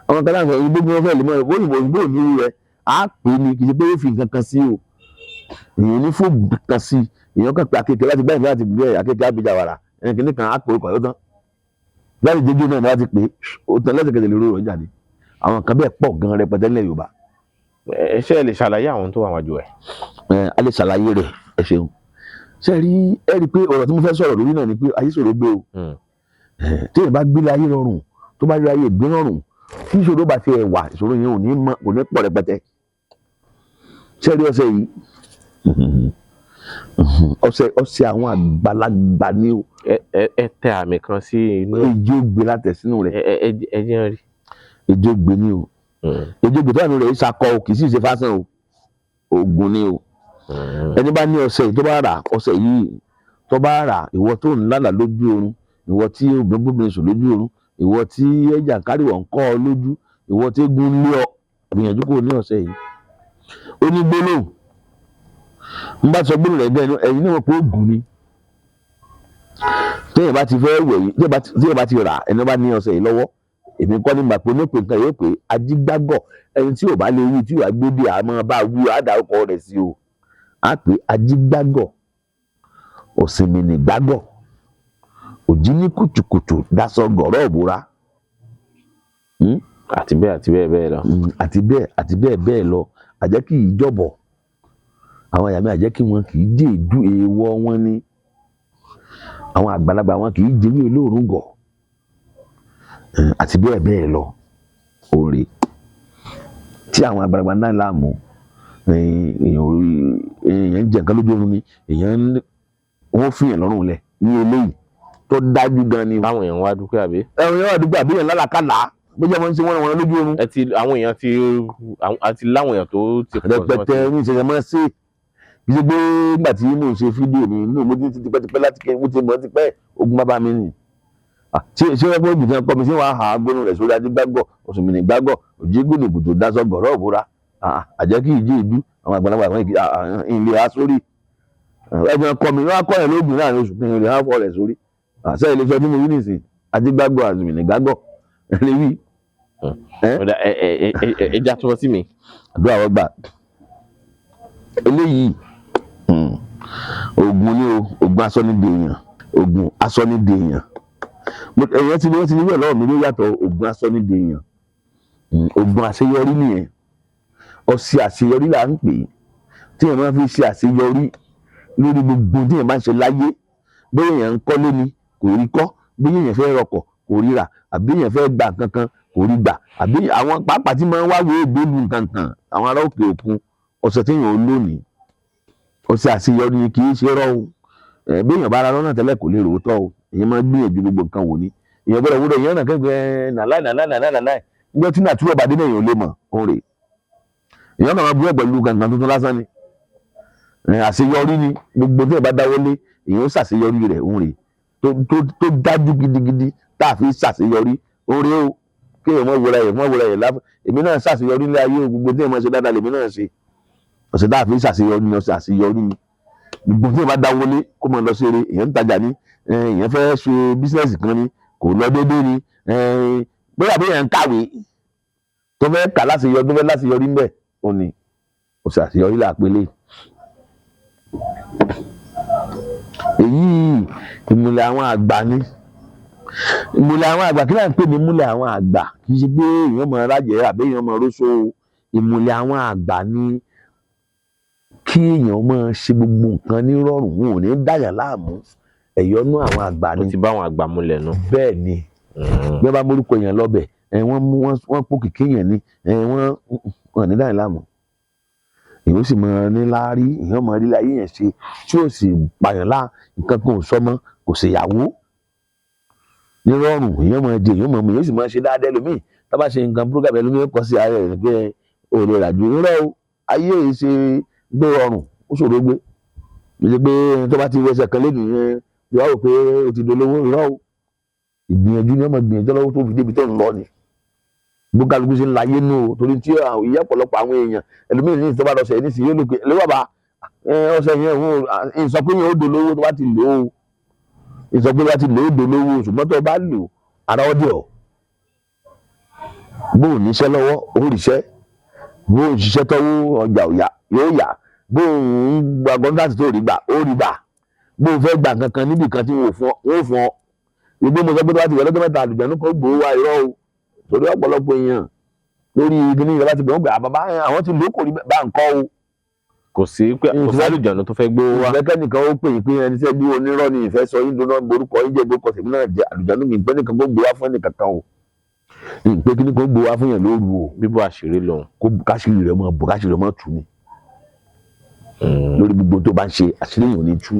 [SPEAKER 2] àwọn kan láǹfà gbogbo wọn fẹ́ lè mọ òyìnbó òyìnbó ní rẹ̀ á pè é ní kì í ṣe pé ó fi nǹkan kan sí o èèyàn ní fóònù kan sí èèyàn kan pé akéèké láti gbáyìí láti gbé akéèké àbíjà wàrà ẹnì kìíní kan á pè é kọ̀ tán láti jẹjọ náà láti pè é ó tán lẹ́sẹ̀kẹsẹ̀ lè rọrùn jáde àwọn kan bẹ́ẹ̀ pọ̀ gan rẹpẹtẹ nílẹ̀ Yorùbá.
[SPEAKER 1] ẹ ṣe lè ṣàlàyé àwọn tó wà wájú ẹ.
[SPEAKER 2] a lè ṣàlàyé rẹ̀ ẹ ṣeun ṣe rí ẹ rí i pé ọ̀rọ̀ tí mo fẹ́ sọ̀rọ̀ lórí náà ni pé ayé ṣòro gbé o tí èèyàn bá gbélé ayé rọrùn tó bá rí ayé gbé rọrùn tí ìṣòro bá ti ẹ̀ wà ìṣòro yẹn ò ní pọ̀ rẹpẹtẹ ṣe rí ọṣẹ yìí ọṣẹ àwọn àgbàlagbà ni o.
[SPEAKER 1] ẹ tẹ àmì kan sí inú.
[SPEAKER 2] ejò gbé látẹ sínú rẹ̀.
[SPEAKER 1] ẹ jẹ́ rí.
[SPEAKER 2] ejò gbé ni o. ejò gbé tó wà nínú rẹ̀ ìṣàkọ o kì í sì ṣe fásán o oògùn ni o. ẹni bá ní ọṣẹ yìí tó bá rà ọṣẹ yìí tó bá rà ìwọ tó ń lálà lójú oorun ìwọ tí obìnrin sùn lójú oorun ìwọ tí ẹjà káríwọ̀ ń kọ́ ọ lójú ìwọ tí egun lé ọ gbìyànjú kò ní ọṣẹ yìí. ó ní gbólóhùn n bá sọ gbólóhùn rẹ̀ bẹ́ẹ̀ ẹ̀yin náà pé oògùn ni téèyàn bá ti fẹ́ wẹ̀ yìí téèyàn bá ti rà ẹni bá ní ọṣẹ yìí lọ́wọ́ èmi kọ́ ni mà pé nípe nǹkan yóò pé ajígbágọ̀ ẹni tí ò bá lè wí tí yóò gbé bí àmọ́ bá wí àdàkọ rẹ̀ sí o á pé ajígbágọ̀ òsìmìnì gbágọ̀ òjì ní kùtùkùtù dasọ gọ̀rọ̀ òbúra.
[SPEAKER 1] àti bẹ́ẹ̀ bẹ́ẹ̀ lọ.
[SPEAKER 2] àti bẹ́ẹ̀ bẹ́ẹ̀ lọ àjẹ́ kì í jọ̀bọ̀ àwọn àyàmí àjẹ́ kí wọn kì í dé ìdú èèwọ̀ wọn ni àwọn àgbàlagbà wọn kì í jẹ́wé olóòórùn gọ̀ àti bẹ́ẹ̀ bẹ́ẹ̀ lọ òòrè tí àwọn àgbàlagbà náà láàmú èèyàn ń jẹ nǹkan lójú oorun ni wọ́n fi yàn lọ́rùn lẹ̀ ní eléyìí tó dájú gan ni.
[SPEAKER 1] táwọn èèyàn wá dúpẹ́ àbí.
[SPEAKER 2] àwọn èèyàn wá dúpẹ́ àbí yẹn lálàkàlà bóyá wọ́n ń ṣe wọ́n lójú oorun.
[SPEAKER 1] àwọn èèyàn àti láwọn èèyàn tó ti pọ̀
[SPEAKER 2] rẹpẹtẹ ní ìṣẹ̀lẹ̀ máa ṣe kì í ṣe pé nígbà tí mò ń ṣe fídíò mi inú mo ti tipẹ́tipẹ́ láti kẹ́ mo ti mọ̀ ti pẹ́ ogun bàbá mi nì. ṣé wọ́n fọ́ọ̀bù kan kọ́ mi ṣé wọ́n á hà gbónú rẹ̀ sórí adigbágọ̀ òṣùmìnì gbágọ̀ òjìgún ní ibùdó dasọ gọ̀rọ̀ òbúra àjẹ́ kí ìjì ìdú àwọn àgbàlagbà àwọn ilé ha sórí ẹgbẹ́ kọ́ mi wọ́n á kọ́ ẹ̀ lóògùn láàrin oṣù kí ilé ha fọ́ rẹ̀ sórí àṣẹ ilé sọ tí mo wí nìsín adigbágọ̀ òṣùmìnì gbágọ̀ ẹ lè wí.
[SPEAKER 1] ẹ já tó sí mi.
[SPEAKER 2] àdúrà wọ́n gbà eléyìí oògùn ni o oògùn asọ́nidèèyàn oògùn asọ́nidèèyàn ẹ̀yẹ́ tí wọ́n ti níwẹ̀ lọ́wọ́ mi ló yàtọ̀ oògùn asọ́nidèèyàn oògùn àṣeyọrí nìyẹn ọṣẹ àṣeyọrí là ń pè é tí èèyàn máa fi ṣe àṣeyọrí lórí gbogbo tí èèyàn bá ń ṣe láyé bóyá èèyàn ń kọ́lé ni kò rí kọ́ bóyá èèyàn fẹ́ rọkọ̀ kò rí rà, àbí èèyàn fẹ́ gba nǹkan kan kò rí gbà, àbí àwọn pàápàá tí máa ń wáwé ìgbélú nǹkan kan àwọn ará òkè òkun ọ̀sẹ̀ tí èèyàn ò lónìí ọ̀sẹ̀ àṣeyọrí kì í ṣe rọ́ o bí èèyàn bá ra lọ́nà tẹ́lẹ̀ kò lè rò ó tọ́ o èèyàn máa ń gbìyànjú gbogbo nǹkan wò ni èèyàn gbọ́dọ̀ wúlò èèyàn náà kẹ́kẹ́ nàláì nígbà tí nàtúrọ̀ bàdé náà èèyàn ò lè mọ̀ òun rè èèyàn náà máa bú ẹ̀ pẹ̀lú gangan tuntun lásán ni àṣeyọrí ni gbogbo tí èèyàn bá dáwọ́ lé èèyàn ó ṣàṣeyọrí rẹ̀ òun rè tó dájú gidigidi tá a fi ṣàṣeyọrí òun rè o kí èèyàn mọ̀ wúra yẹ̀ láfọ̀ èmi náà ṣàṣeyọrí ní ayé gbogbo tí èèyàn máa ṣe dáadáa lèmi náà ṣe ọ̀sẹ̀ tá a fi ṣàṣeyọrí ni ọ̀sẹ̀ àṣeyọrí ni gbogbo tí èèyàn bá dáwọ́ lé kó máa lọ sí eré èèyàn ń tajà ní èèyàn fẹ́ ṣe bísíǹsì kan ni kò lọ déédéé ni bóyá bí èèyàn ń kàwé tó fẹ́ kà láṣeyọrí tó fẹ́ láṣeyọrí ńbẹ̀ ó ní ọ̀sẹ̀ àṣeyọrí là pélé èyí ìmùlẹ̀ àwọn àgbà ni ìmùlẹ̀ àwọn àgbà kí láà ń pè ní ìmùlẹ̀ àwọn àgbà kì í ṣe pé èèyàn máa rájẹ̀ àbí èèyàn máa róṣó ìmùlẹ̀ àwọn àgbà ni kí èèyàn máa ṣe gbogbo nǹkan ní rọrùn wọn ò ní dàyà láàmú ẹ̀yọ́nú àwọn àgbà ni.
[SPEAKER 1] ó ti bá àwọn àgbà múlẹ̀ nù.
[SPEAKER 2] bẹ́ẹ̀ ni bí wọ́n bá mórúkọ èèyàn lọ́bẹ̀ wọ́n pò kìkì èèyàn ni wọ́n ní dàyà láàmú èèyàn ó sì máa ní láárí èèyàn máa rí láyé yẹn ṣe tí ó sì pààyàn lá nǹkan kan ò sọmọ kò ṣèyàwó ní rọrùn èèyàn máa di èèyàn máa sì máa ṣe dáadáa ẹlòmíì tá bá ṣe nǹkan program ẹlòmíì kọ sí ara rẹ̀ pé òòrè ràjò rírọ̀ o ayé yìí ṣe gbé rọrùn ó ṣòro gbé ṣe pé tó bá ti wẹsẹ̀ kan lẹ́nu yẹn yóò wò pé o ti dolówó rírọ̀ o ìgbìyànjú ni wọ́n máa gbìyànjú lọ́wọ́ tó fi débi tó ń lọ ni gbókàlùkù ṣe ń láyé nù o torí tí ìyá ọ̀pọ̀lọpọ̀ àwọn èèyàn ẹlòmíì ní ìtọ́ba lọ́sẹ̀ ní ìsìn yóò lè pè lówó bá ọ̀sẹ̀ yẹn ìsọ pé yẹn ó dolówó tó bá ti lò ó ìsọ pé bá ti lò ó dolówó ṣùgbọ́n tó bá lò ara ọdẹ ọ̀ bó o níṣẹ́ lọ́wọ́ ó ríṣẹ́ bó o ṣiṣẹ́ tọ́wọ́ ọjà yóò yá bó o ń gba kọ́ńtàtì tó rí gbà ó rí gbà bó o fẹ́ gbà kankan níbì kan tí wọ́n fún ọ ìgbé mo sọ pé tó bá ti wẹ̀ lọ́jọ́ mẹ́ta àlùjànnú kan gbòó wa irọ́ o torí ọ̀pọ̀lọpọ̀ èèyàn lórí ìgbìní ìjọba ti gbọ̀n gbà bàbá àwọn ti lò kò rí bá ń kọ́ o.
[SPEAKER 1] kò sí pé kò sí àlùjànnú tó fẹ́ gbé wá.
[SPEAKER 2] ìfẹ́kẹ́ nìkan ó pè yín pé ẹni tẹ́ bí onírọ́ ni ìfẹ́ sọ yín dúná borúkọ yín jẹ́ borúkọ tèmi náà jẹ́ àlùjànnú mi ìpẹ́ nìkan kó gbé wá fún ẹnìkan kan o. ìpè kí ni kò gbé wá fún yàn lóru o.
[SPEAKER 1] bíbú àṣírí lòun.
[SPEAKER 2] kó káṣírí rẹ̀ mọ́ bò káṣírí rẹ̀ mọ́ tù ní. lórí gbogbo tó bá ń ṣe àṣírí yàn ní tú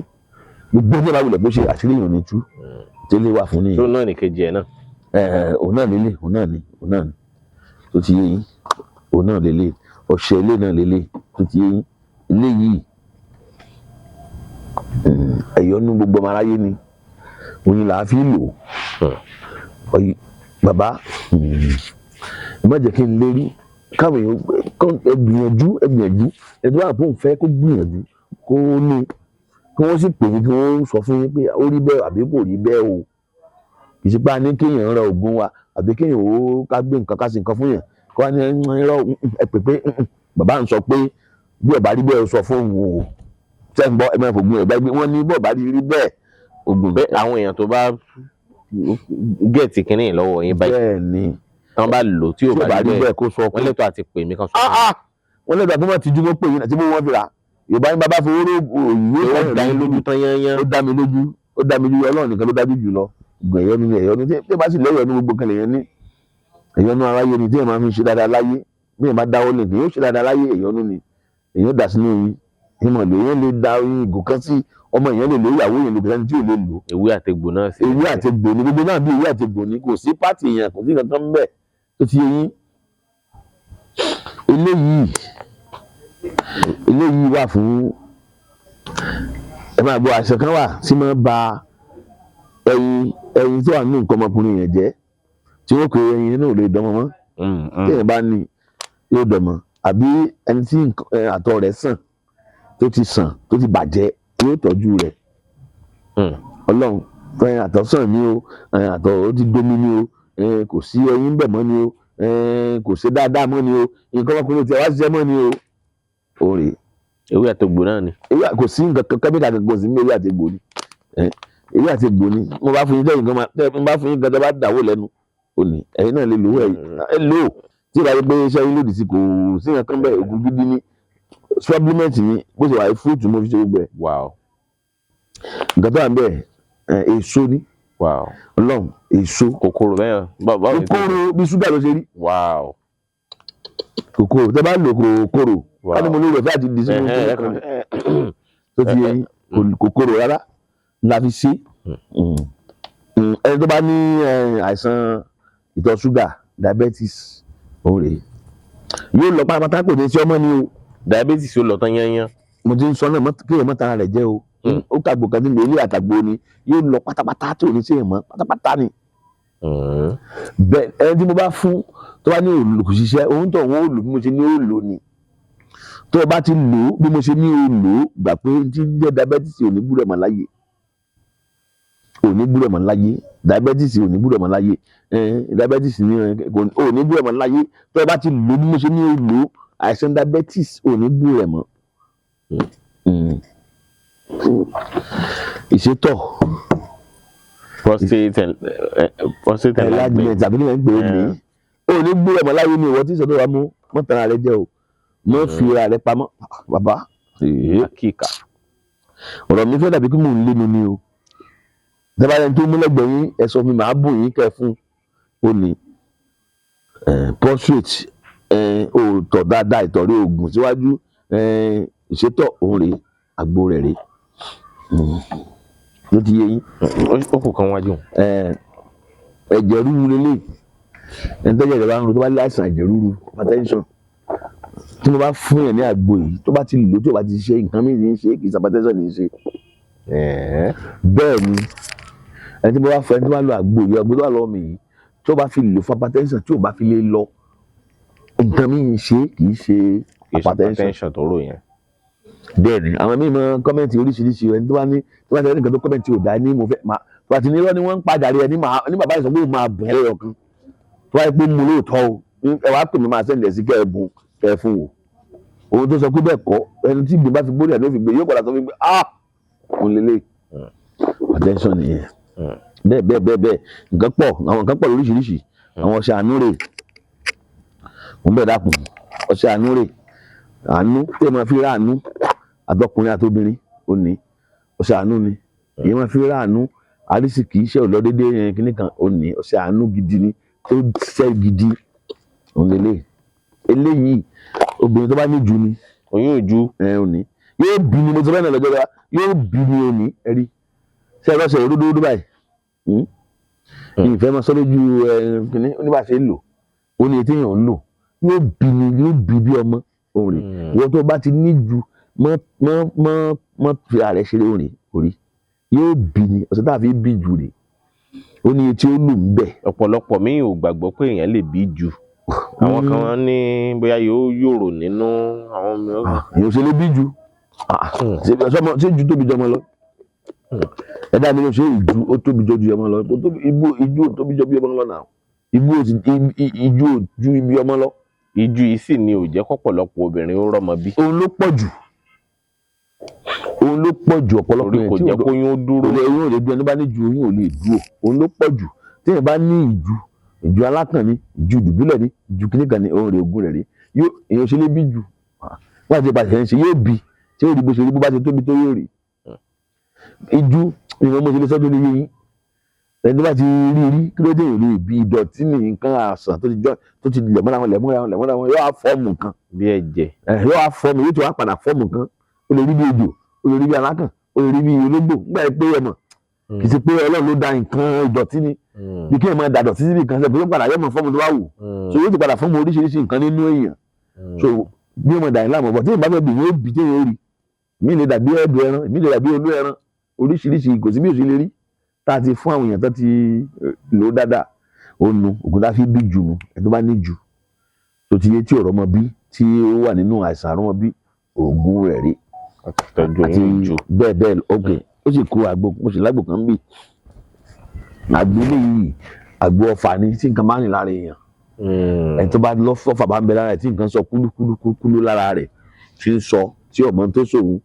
[SPEAKER 2] gbogbo tó bá wulẹ̀ bó ṣe àṣírí yàn ní tú tẹ́lẹ̀ wà fún nìyẹn.
[SPEAKER 1] tó náà nìkejì ẹ̀ náà.
[SPEAKER 2] òun náà lélẹ̀ òun náà ni tó ti yé yín òun náà lélẹ̀ ọ̀sẹ̀ ilé náà lélẹ̀ tó ti yé yín ilé yìí ẹ̀yọ́nú gbogbo ọmọ aráyé ni òun là á fi lò bàbá ẹ má jẹ́ kí n lérí káwọn èèyàn gbìyànjú ẹ̀dùn àpò òǹfẹ́ kó gbìyànjú kó ní kí wọ́n sì pè é kí wọ́n sọ fún yín pé ó rí bẹ́ẹ̀ àbí kò rí bẹ́ẹ̀ o kì í ṣe pé a ní kéèyàn ra oògùn wa àbí kéèyàn ó ká gbé nǹkan ká sí nǹkan fún yàn kó wá ní irọ́ ẹ pè pé bàbá ń sọ pé bí ọ̀bá rí bẹ́ẹ̀ sọ fún òun o ṣé ń gbọ́ ẹ máa fògùn ẹ̀ bá gbé wọ́n ní bí ọ̀bá rí bẹ́ẹ̀ oògùn
[SPEAKER 1] bẹ́ẹ̀ àwọn èèyàn tó bá gẹ̀ẹ́tì kínní lọ́wọ́ yín báyìí
[SPEAKER 2] bẹ́ẹ̀ ni
[SPEAKER 1] wọ́n bá lò tí ò bá rí bẹ́ẹ̀
[SPEAKER 2] kó sọ
[SPEAKER 1] wọ́n lẹ́tọ̀ àti pè mí kan sọ
[SPEAKER 2] wọ́n lẹ́tọ̀ àti wọ́n ti dúró pé yín àti bí wọ́n fi rà yorùbá ní bàbá fowó
[SPEAKER 1] ó dá yín lójú tán yányán.
[SPEAKER 2] ó dá mi lójú ọlọ́run nìkan ló dájú jù lọ ẹ̀yọ́nú tí bá sì lẹ́yọ̀nú gbogbo kan lèyàn ní ẹ̀yọ́nú aráyé ni tí èèyàn máa fi ṣe dáadáa láyé bí èèyàn bá dáwọ́ lè ní yóò ṣe dáadáa láyé ẹ̀yọ́nú ni èèyàn dà sínú yín ìmọ̀ lè èèyàn lè da ìgò kan sí ọmọ èèyàn lè lo ìyàwó èèyàn lè bẹ̀rẹ̀ tí ò lè lò.
[SPEAKER 1] ewé àtegbò náà sí.
[SPEAKER 2] ewé àtegbò ni gbogbo náà bí ewé àtegbò ni kò sí pátì èèyàn kò sí kankan ń bẹ̀ tó ti yé yín. eléyìí wà fún ẹ máa gbọ́ àṣẹ kan wà tí máa ba ẹyin tó wà nínú nǹkan ọmọkùnrin yẹn jẹ́ tí wọ́n kó ẹyin náà ò lè dánmọ́ mọ́ tí èèyàn bá ní yóò dánmọ́ àbí ẹni tí àtọ̀ rẹ̀ sàn tó ti sàn tó ti bàjẹ́ yóò tọ́jú rẹ̀ ọlọ́run ẹyin àtọ̀ sàn ni o ẹyin àtọ̀ ó ti domi ni o kò sí ẹyin bẹ̀ mọ́ ni o kò ṣe dáadáa mọ́ ni o nǹkan ọmọkùnrin tí a wá ṣiṣẹ́ mọ́ ni o òòrè
[SPEAKER 1] ewé àtegbò náà ni.
[SPEAKER 2] kò sí nǹkan kẹ́míkà kankan sí ní ewé àtegbò ni ewé àtegbò ni mo bá fún yín lẹ́yìn gan mo bá fún yín gan tó bá dàwó lẹ́nu òní ẹ̀yin náà lè lò ẹ lò ó tí ìbá yẹ pé iṣẹ́ yín lòdì sí kò sí nǹkan bẹ́ẹ̀ oògùn gidi ni supplement ni bó ṣe wà ní fruit mo fi ṣe gbogbo ẹ̀.
[SPEAKER 1] Wow.
[SPEAKER 2] nǹkan tó wà bẹ́ẹ̀ èso ni
[SPEAKER 1] wow.
[SPEAKER 2] Ọlọ́run èso
[SPEAKER 1] kòkòrò bẹ́ẹ̀ báwo ni.
[SPEAKER 2] kòkòrò bí ṣúgà ló ṣe rí
[SPEAKER 1] wow.
[SPEAKER 2] kòkòrò tẹ́ bá lò kòkòrò ká ní mo lórí ẹ̀fẹ́ àti ìdí sínú tó ti yẹ kòkòrò rárá la fi ṣe ẹni tó bá ní àìsàn ìtọ̀ ṣúgà diabetes òun rèé yóò lọ pátápátá kò ní sí ọmọ ni o.
[SPEAKER 1] diabetes yóò lọ tán yányán.
[SPEAKER 2] mo ti ń sọ náà kéèyàn mọ́ tara rẹ̀ jẹ́ o ó kàgbò kan nílò ilé àtàgbò ni yóò lọ pátápátá tí ò ní sí èèmọ̀ pátápátá ni. bẹ́ẹ̀ ẹni tí mo bá fún tó bá ní òòlù kò ṣiṣẹ́ òun tó òun ó lò bí mo ṣe ní ó lò ni tó o bá ti lò ó bí mo ṣe ní ó lò ó gbà pé tí ń jẹ́ diabetes ò ní gbúdọ̀ mọ́ láyé ò ní gbúdọ̀ mọ́ láyé diabetes ò ní gbúdọ̀ mọ́ láyé diabetes ní ò ní gbúdọ̀ mọ́ láyé tó o bá ti lò ó bí mo ṣe ní ó lò ó àìsàn diabetes ò ní gbúdọ̀ mọ́. ìṣètọ̀
[SPEAKER 1] prostate
[SPEAKER 2] enlargement àbí ní ẹ̀ ń pè é ní ò ní gbúdọ̀ mọ́ láyé ni ìwọ tí ìṣètọ̀ wa mú mọ́tàn rẹ jẹ́ o mọ́ fi ra rẹ pamọ́ bàbá
[SPEAKER 1] kíkà
[SPEAKER 2] ọ̀rọ̀ mi fẹ́ dàbí kí mò ń lénu ni o dábàá tó mú lẹ́gbẹ̀ẹ́ yín ẹ sọ mi màá bù yín kẹ́ fún ó ní prostate òòtọ̀ dáadáa ìtọ̀rí oògùn síwájú ìṣètọ̀ òun rèé àgbo rẹ̀ rèé ló ti yé yín.
[SPEAKER 1] ó kù kan wájú.
[SPEAKER 2] ẹ̀jẹ̀ ríru lélẹ̀ ẹni tẹ́jẹ̀ rẹ̀ bá ń ro tó bá láìsàn ẹ̀jẹ̀ ríru hypertension tí mo bá fún yẹn ní àgbo yìí tó bá ti lò tó bá ti ṣe nǹkan mìíràn ní ṣe kì í ṣe hypertension ní ṣe. bẹ́ẹ̀ ni ẹni tí mo bá fún ẹni tó bá lo àgbo yìí ọgbẹ́ tó bá lọ́ọ́ mi yìí tó bá fi lò fún hypertension tí ò bá fi lè lọ nǹkan mìíràn ṣe kì í ṣe hypertension
[SPEAKER 1] tó rò yẹn.
[SPEAKER 2] bẹ́ẹ̀ ni àwọn míì máa kọ́mẹ́ǹtì oríṣiríṣi ẹni tó bá ní nǹkan tó kọ́mẹ́ǹtì ò dá ní mo fẹ́ máa tó bá ti ní irọ́ ni wọ́n ń padà rí ẹ ní bàbá ìsọ pé ó máa bùn ẹlẹ́yọ kan tó wáyé pé mo lóòótọ́ o ẹ wàá pè mí máa sẹ́ǹdẹ̀ sí kẹ́ ẹ bùn kẹ́ ẹ fún wò òun tó sọ pé bẹ́ẹ̀ kọ́ ẹni tí ìgbín bá fi gbórí ẹ̀ ló fi gbé yóò padà sọ fún mi òun lélẹ̀ attention nìyẹn bẹ́ẹ̀ nǹkan pọ̀ àwọn nǹkan pọ̀ lóríṣiríṣi àwọn ọṣẹ àánú rè òun bẹ́ẹ̀ dákun ọṣẹ àánú rè àánú tí ẹ máa fi rá àánú àtọkùnrin àtobìnrin ó ní ọṣẹ àánú ni èyí máa fi rá àánú àrísìkì iṣẹ́ ò lọ déédéé yẹn kíní kan ó ní ọṣẹ àánú gidi ni tó ṣẹ́ gidi òun lélẹ̀ eléyìí obìnrin tó bá ní ju ni
[SPEAKER 1] oyún ojú
[SPEAKER 2] ò ní yóò bí ni mo sọ bẹ́ẹ̀ náà lọ́jọ́ bá yóò bí ni ò ní ẹ̀rí ṣe é lọ́sẹ̀ òdòdó báyìí ìfẹ́ máa sọ lójú kíní oníbàṣẹ lò ó ní etí yẹn ò ń lò yóò bí ni yóò bí bí ọmọ òrì wọ́n tó bá ti ní ju mọ́ fi ààrẹ ṣeré òrì yóò bí ni ọ̀sẹ̀ tá a fi bí ju rè ó ní etí ó lù ń bẹ̀.
[SPEAKER 1] ọ̀pọ̀lọpọ̀ mi ò gbàgbọ́ pé èèyàn lè bí ju àwọn kan ní bóyá yóò yòrò nínú àwọn mìíràn.
[SPEAKER 2] èèyàn ṣe lè bí ju ṣé ju tóbi jọmọ lọ ẹ̀dá mi ló ṣe ìju ó tóbi jọ ju ọmọ lọ ìju ò tóbi jọ bí ọmọ lọ náà ìju ò ju ibi ọmọ lọ.
[SPEAKER 1] ìju yìí sì ni ò jẹ́ kọ́pọ̀lọpọ̀ obìnrin ó rọ́mọ bí.
[SPEAKER 2] òun ló pọ̀ jù ọ̀pọ̀lọpọ̀
[SPEAKER 1] yẹn kò jẹ́ kó yún ó dúró.
[SPEAKER 2] oyún ò lè dúró ẹni bá ní ju oyún ò lè dúró òun ló pọ̀ jù tí èèyàn bá ní ìju alákàn ni ìju dùbúlẹ̀ ni ìju kíníkan ni òun rè ogún rẹ̀ rí èèyàn ṣe lé bí ju wọ́n àti ìpàṣẹ ń ṣe yóò bí tí yóò rí bó ṣe rí bó bá ṣe tóbi tó yóò rí ìju ìwọ̀n mo ṣe lè sọ́dún ní yín ẹni tó bá ti rí kí ló dé ìlú ìbí ìdọ̀tí ní nǹkan àṣàn tó ti lẹ̀mọ́ra wọn yóò wá fọ́ọ̀mù kan
[SPEAKER 1] bí ẹ̀jẹ̀
[SPEAKER 2] yóò wá fọ́ọ̀mù yóò ti wá padà fọ́ọ̀mù kan ó lè rí bí ejò ó lè rí bí alákàn ó lè rí bí ológbò nígbà pé ẹ mọ̀ kì í ṣe pé Ọlọ́run ló da nǹkan ìdọ̀tí ni bí kí ẹ máa da dọ̀tí síbi kan ṣe pé ó padà yóò mọ̀ fọ́ọ̀mù tó wá wù so yóò ti padà fọ́ọ̀mù oríṣiríṣi nǹkan nínú èèyàn so bí ọmọ dàní láàmú ọ̀bọ̀ tí ìbá fẹ́ bì yóò bì tí yóò rí mí lè dàbí ẹ̀dùn ẹran mí lè dàbí olú ẹran oríṣiríṣi kò sí bí òsì lè rí tá a ti fún àwọn èèyàn tó ti lò ó dáadáa ó nu ògùn tá a fi bí jù nu ẹ tó bá ní jù tó ti yé tí ọ̀rọ̀ mọ bí tí ó wà nínú àìsàn àrùn mọ bí ògùn rẹ̀ rí àti bẹ́ẹ̀ ok ó sì kó àgbo mo sì lágbo kan bì àgbo léyìí àgbo ọ̀fà ni tí nǹkan bá rìn lára èèyàn ẹni tó bá lọ́fà bá ń bẹ lára rẹ̀ tí nǹkan sọ kúlúkúlú lára rẹ̀ tí ń sọ tí ọmọ tó sòwò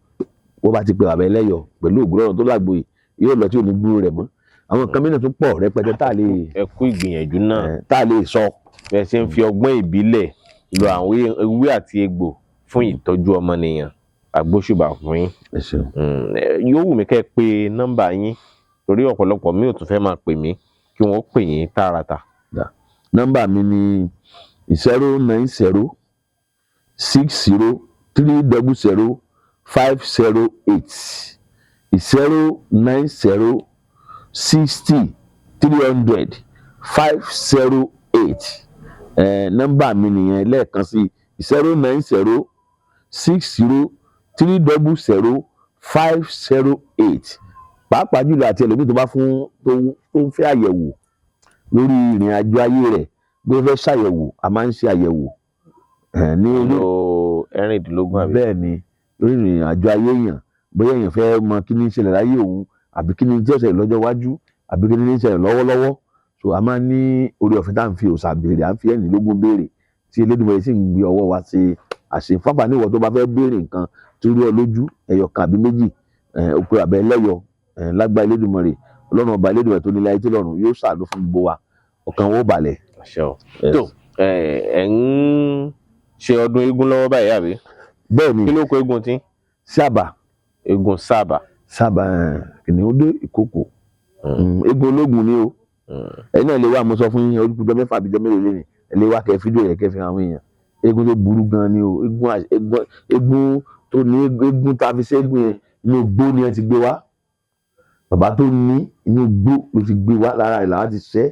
[SPEAKER 2] wọ́n bá ti pe bàbá ẹlẹ́yọ̀ pẹ̀lú ògùrọ̀rùn tó lágbo yìí yóò lọ tí ò ní gbúrò rẹ̀ mọ́ àwọn nǹkan mìíràn tó pọ̀ rẹpẹtẹ tá a lè
[SPEAKER 1] ẹ kú ìgbìyànjú náà
[SPEAKER 2] tá a lè sọ.
[SPEAKER 1] bẹ́ẹ̀ ṣe ń fi ọgbọ́n ìbílẹ̀ lo àwọn ewé àti egbò fún ìtọ́jú ọmọnìyàn àgbóṣùbà fún yín. yóò wù mí kẹ́ ẹ pé nọ́mbà yín torí ọ̀pọ̀lọpọ̀ mi ò tún fẹ́ máa pè mí kí wọ́n pè yín tààràtà.
[SPEAKER 2] Nọ́mbà mi ni 090 60 300 508 090 60 300 508. Nọ́mbà mi nìyẹn lẹ́ẹ̀kan sí 090 60 300 508. Pàápàá jùlọ àti ẹlòmíì tó bá tó ń fẹ́ àyẹ̀wò lórí ìrìn àjò ayé rẹ̀, bí ó fẹ́ ṣàyẹ̀wò, a máa ń ṣe àyẹ̀wò ní
[SPEAKER 1] lo 16 àbí.
[SPEAKER 2] Bẹ́ẹ̀ ni, lórí ìrìn àjò ayé èèyàn, bóyá èèyàn fẹ́ mọ kí ní ṣẹlẹ̀ láyé òun, àbí kí ní tí ó ṣẹlẹ̀ lọ́jọ́ iwájú, àbí kí ní ṣẹlẹ̀ lọ́wọ́lọ́wọ́. So a máa ń ní orí ọ̀fẹ́ tá à ń fi òòṣà béèrè, à ń fi 16 béèrè, tí Elédùmarè sì ń gbé ọwọ́ wa ṣe àṣefáfà níwọ̀ tó bá fẹ́ béèrè nǹkan tó rí ọ lójú, ẹyọ kan àbí méjì, òpè àbẹ ẹlẹ́yọ, lágbára Elédùmarè, Ọlọ́run ọba Elédùmarè tó ní láyé tó lọ́run yóò ṣàánú fún gbogbo wa, ọkàn wo balẹ̀.
[SPEAKER 1] tó ẹ ń ṣe ọdún eégún lọ́wọ́ báyìí àbí?
[SPEAKER 2] Bẹ́ẹ̀ ni.
[SPEAKER 1] Kí ló kọ eégún tí?
[SPEAKER 2] Sábà.
[SPEAKER 1] Eégún Sábà.
[SPEAKER 2] Sábà kìnìún dé ìkòkò. Eégún ológun ni o. Ẹ̀yin náà lè wá, mo sọ fún yín, olùkùjọ 6 àbíjọ mélòó lé ní, ẹ lè wá kẹ́ fídíò yẹn kẹ́ fi hàn àwọn èèyàn. Eégún tó burú gan ni o. Eégún tó ní eégún tá a fi ṣe eégún yẹn inú igbó ni ẹ ti gbé wá. Bàbá tó ní inú igbó ló ti gbé wá, lára ìlà láti ṣẹ́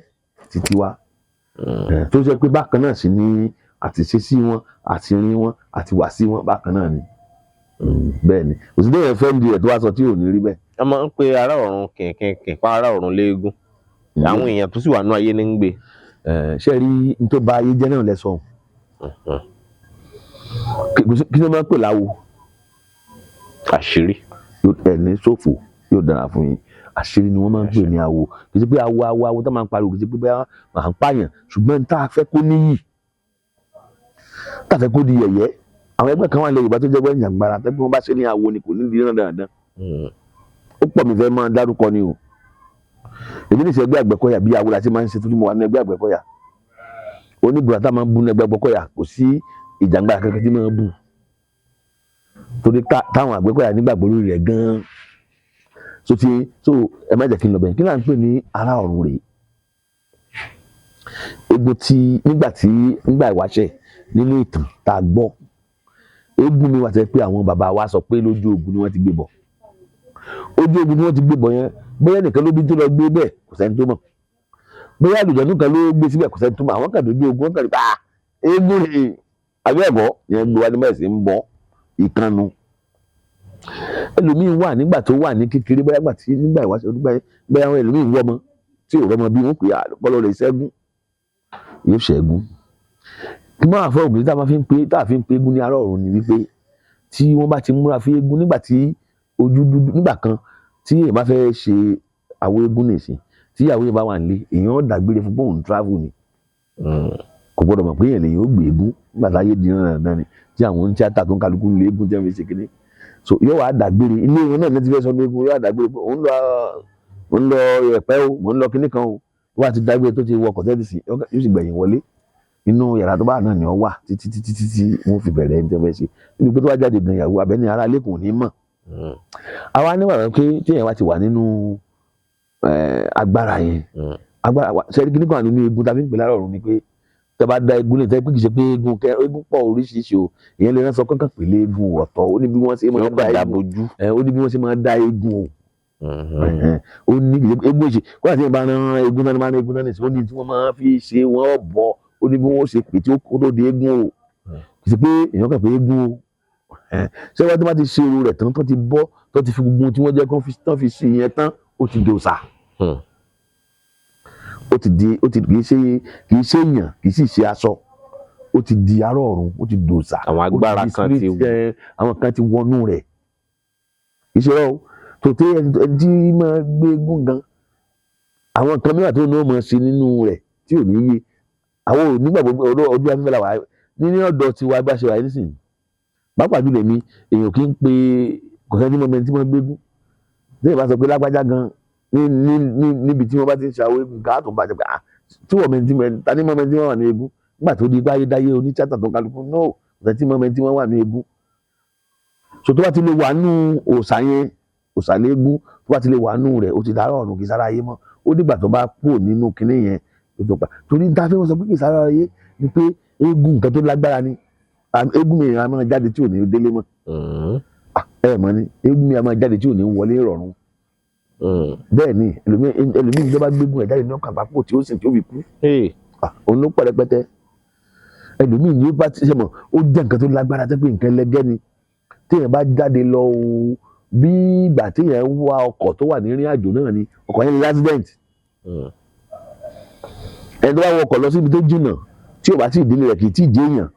[SPEAKER 2] títí wá. Tó ṣe pé bákan náà sì ni àti ṣe sí wọn, àti rin wọn, àti wà sí wọn bákan náà ni. Bẹ́ẹ̀ ni, òsì déyàn fẹ́ ń di ẹ̀ tó wá sọ tí ò ní rí bẹ́ẹ̀.
[SPEAKER 1] A máa ń pe ará ọ̀run kìnkìnkìn pa ará ọ̀run léegun. Àwọn èèyàn tó sì wà nú ayé ní ń gbé.
[SPEAKER 2] Ṣé rí n tó ba ayé jẹ́ náà lẹ́sọ̀? Kí ló máa ń pè láwo?
[SPEAKER 1] Àṣírí.
[SPEAKER 2] Ẹni ṣòfò yóò dára fún yín. Àṣírí ni wọ́n máa ń pè ní awo. Kì í ṣe pé awo tó máa ń pariwo, kì í ṣe pé bẹ́ẹ̀ máa ń pààyàn, ṣùgbọ́n tá a fẹ́ kó níyì, tá a fẹ́ kó di yẹ̀yẹ́. Àwọn ẹgbẹ́ kan wà lẹ́yìn ìgbà tó jẹ́ pé ìyàngbara tẹ́ bí wọ́n bá ṣe ní awo ni kò ní di dandan. Ó pọ̀ mi fẹ́ máa dárúkọ ni o. Èmi ní ìṣe ẹgbẹ́ Àgbẹ̀kọ̀yà bí awo la ti máa ń ṣe tó ní mo wà ní ẹgbẹ́ Àgbẹ̀kọ̀yà. Oníbùrà tá a máa ń bú ní ẹgbẹ́ Àgbẹ̀kọ̀yà, kò sí ìjàngbara kankan tí máa ń bù. Torí táwọn Àgbẹ̀kọ̀yà nígbàgbọ́ lórí rẹ̀ gan-an. So ẹ má jẹ́ kí n lọ bẹ́ẹ̀. Kí là ń pè ní ará ọ̀run rèé? Eégún tí nígbà ìwáṣẹ̀ nínú ìtàn tá a gbọ́, eégún mi wà tẹ́ pé àwọn bàbá wa sọ pé lójú ogun ni wọ́n ti gbé bọ̀. Ojú ogun ni wọ́n ti gbé bọ̀ yẹn, bóyá nìkan ló bí tó lọ gbé bẹ́ẹ̀ kò sẹ́ni tó mọ̀. Bóyá àlùjànnú kan ló gbé síbẹ̀ kò sẹ́ni tó mọ̀. Àwọn kan dojú ogun, wọ́n kàn rí pa eégún ni àbí ẹ̀bọ̀ yẹn gbé wa ní bẹ́ẹ̀ sì ń bọ́ ìkànnù. Ẹlòmíín wà nígbà tó wà ní kékeré, bóyá nígbà ìwáṣẹ̀ bóyá àwọn ẹlòmíín wọ́ ọmọ tí ò rọ́mọ bí wọ́n pè á bọ́lọ́ rẹ̀ ṣẹ́gun yóò ṣẹ́gun. Kí máa fọ ògùn tá a fi ń pe eégún ní ará ọ̀run ni wípé tí wọ́n bá ti múra fún eégún nígbà tí ojú dúdú nígbà kan tí èèyàn bá fẹ́ ṣe àwo eégún nìsín, tí ìyàwó yẹn bá wà nílé, èèyàn ó dàgbére fún bóun travel ni. Kò gbọdọ̀ mọ̀ pé èèyàn lèyìn ó gbé eégún nígbà táyé di dandan ni tí àwọn tíátà tó ń kálukú ń lé eégún jẹ́ fi ṣe kíní. So yóò wá dàgbére, ilé ìwé náà ti fẹ́ sọ ní eégún, yóò wá dàgbére pé òun lọ ẹ̀pẹ́ o, mò ń lọ kíní kan o. Wọ́n á ti dágbére tó ti wọ kọ̀tẹ́ẹ̀tì sí, yóò sì gbẹ̀yìn wọlé. Inú yàrá tó bá náà ni ọ wà títí wọ́n fi bẹ̀rẹ̀ ẹni tó fẹ́ ṣe. Níbi pé tó wá jáde gan ìyàwó abẹ́ni ará ilé kò ní mọ̀. Àwa nígbà pé tí èèyàn wá ti wà nínú agbára yẹn, ṣẹ́rí kíní kan nínú eégún tá a fi ń pè lára ọ̀run ni pé tẹ́ bá da eégún lè tẹ́ pé kì í ṣe pé eégún pọ̀ oríṣiríṣi o. Ìyẹn lè rán sọ kankan pè lé eégún ọ̀tọ̀, ó ní bí wọ́n ṣe máa da eégún, ó ní bí wọ́n ṣe máa da eégún o. Ó ní eégún ìṣe kó àti ìbá ran eégún náà ní máa ń eégún náà nìṣẹ́, ó ní tí wọ́n máa fi ṣe wọ́n bọ̀, ó ní bí wọ́n ṣe pè tí ó kó tó di eégún o. Kì í ṣe pé èèyàn kàn pé eégún o. Ṣé wọ́n ti bá ti ṣe irú rẹ̀ tán tó ti bọ́ tó ti fi gbogbo ohun tí wọ́n jẹ́ kó fi ṣe yẹn tán, ó ti di òòṣà. Ó ti kì í ṣe èèyàn, kì í sì ṣe aṣọ. Ó ti di ará ọ̀run, ó ti di òòṣà.
[SPEAKER 1] Àwọn agbára kan ti
[SPEAKER 2] àwọn kan ti wọnú rẹ̀. Kì í ṣe rọ́ o. Tòtí ẹni tí máa gbé eégún gan, àwọn nǹkan mìíràn tó ní ó máa ṣe nínú rẹ̀ tí ò ní yé. Àwọn ò nígbàgbọ́ ọdún afẹ́fẹ́ la wà ní ọ̀dọ̀ tiwa bá ṣe wà nísìnyí. Pàápàá jùlọ èmi, èèyàn kì í pe kò sẹ́ni mọ́mọ́ tí wọ́n gbé eégún. Bí ìbá sọ pé lágbájá gan níbi tí wọ́n bá ti ń ṣàwó eégún ká tó bàjẹ́ pé tí wọ́n mẹ́ntí ta ní mọ́mọ́ tí wọ́n wà ní eégún. Nígbà tó di báyé dáyé onítíátà tó kálukú náà kò sẹ́ni mọ́mọ́ tí wọ́n wà ní eégún. So tó bá ti lè wà nínú òòṣà yẹn, òsàlégún tó bá ti lè wà nù rẹ̀ ó ti dárọ̀ ọ̀run kì í sára ayé mọ́ ó dìgbà tó bá kúrò nínú kinní yẹn tó pa torí níta fẹ́ wọ́n sọ pé kì í sára ayé ni pé eégún nǹkan tó lágbára ni eégún mi ìran máa jáde tí ò ní délé mọ́ ẹ mọ̀ ni eégún mi máa jáde tí ò ní wọlé ìrọ̀rùn bẹ́ẹ̀ ni ẹlòmíì ìjọba gbégun ẹ̀ jáde ní ọkàn àpapọ̀ tí ó sì tí ó fi kú òun ló pọ̀ rẹpẹtẹ ẹlòmíì ní bá ti ṣe mọ̀ ó jẹ́ nǹkan tó lágbára tẹ́ pé nǹkan ẹlẹgẹ́ ni téèyàn bá jáde lọ o bí ìgbà téèyàn wá ọkọ̀ tó wà ní ìrìn àjò náà ni ọkọ̀ yẹn ní accident ẹni tó bá wọ ọkọ̀ lọ síbi tó jìnnà tí ò bá tí ì délé rẹ̀ kì í tí ì jẹ́ èèyàn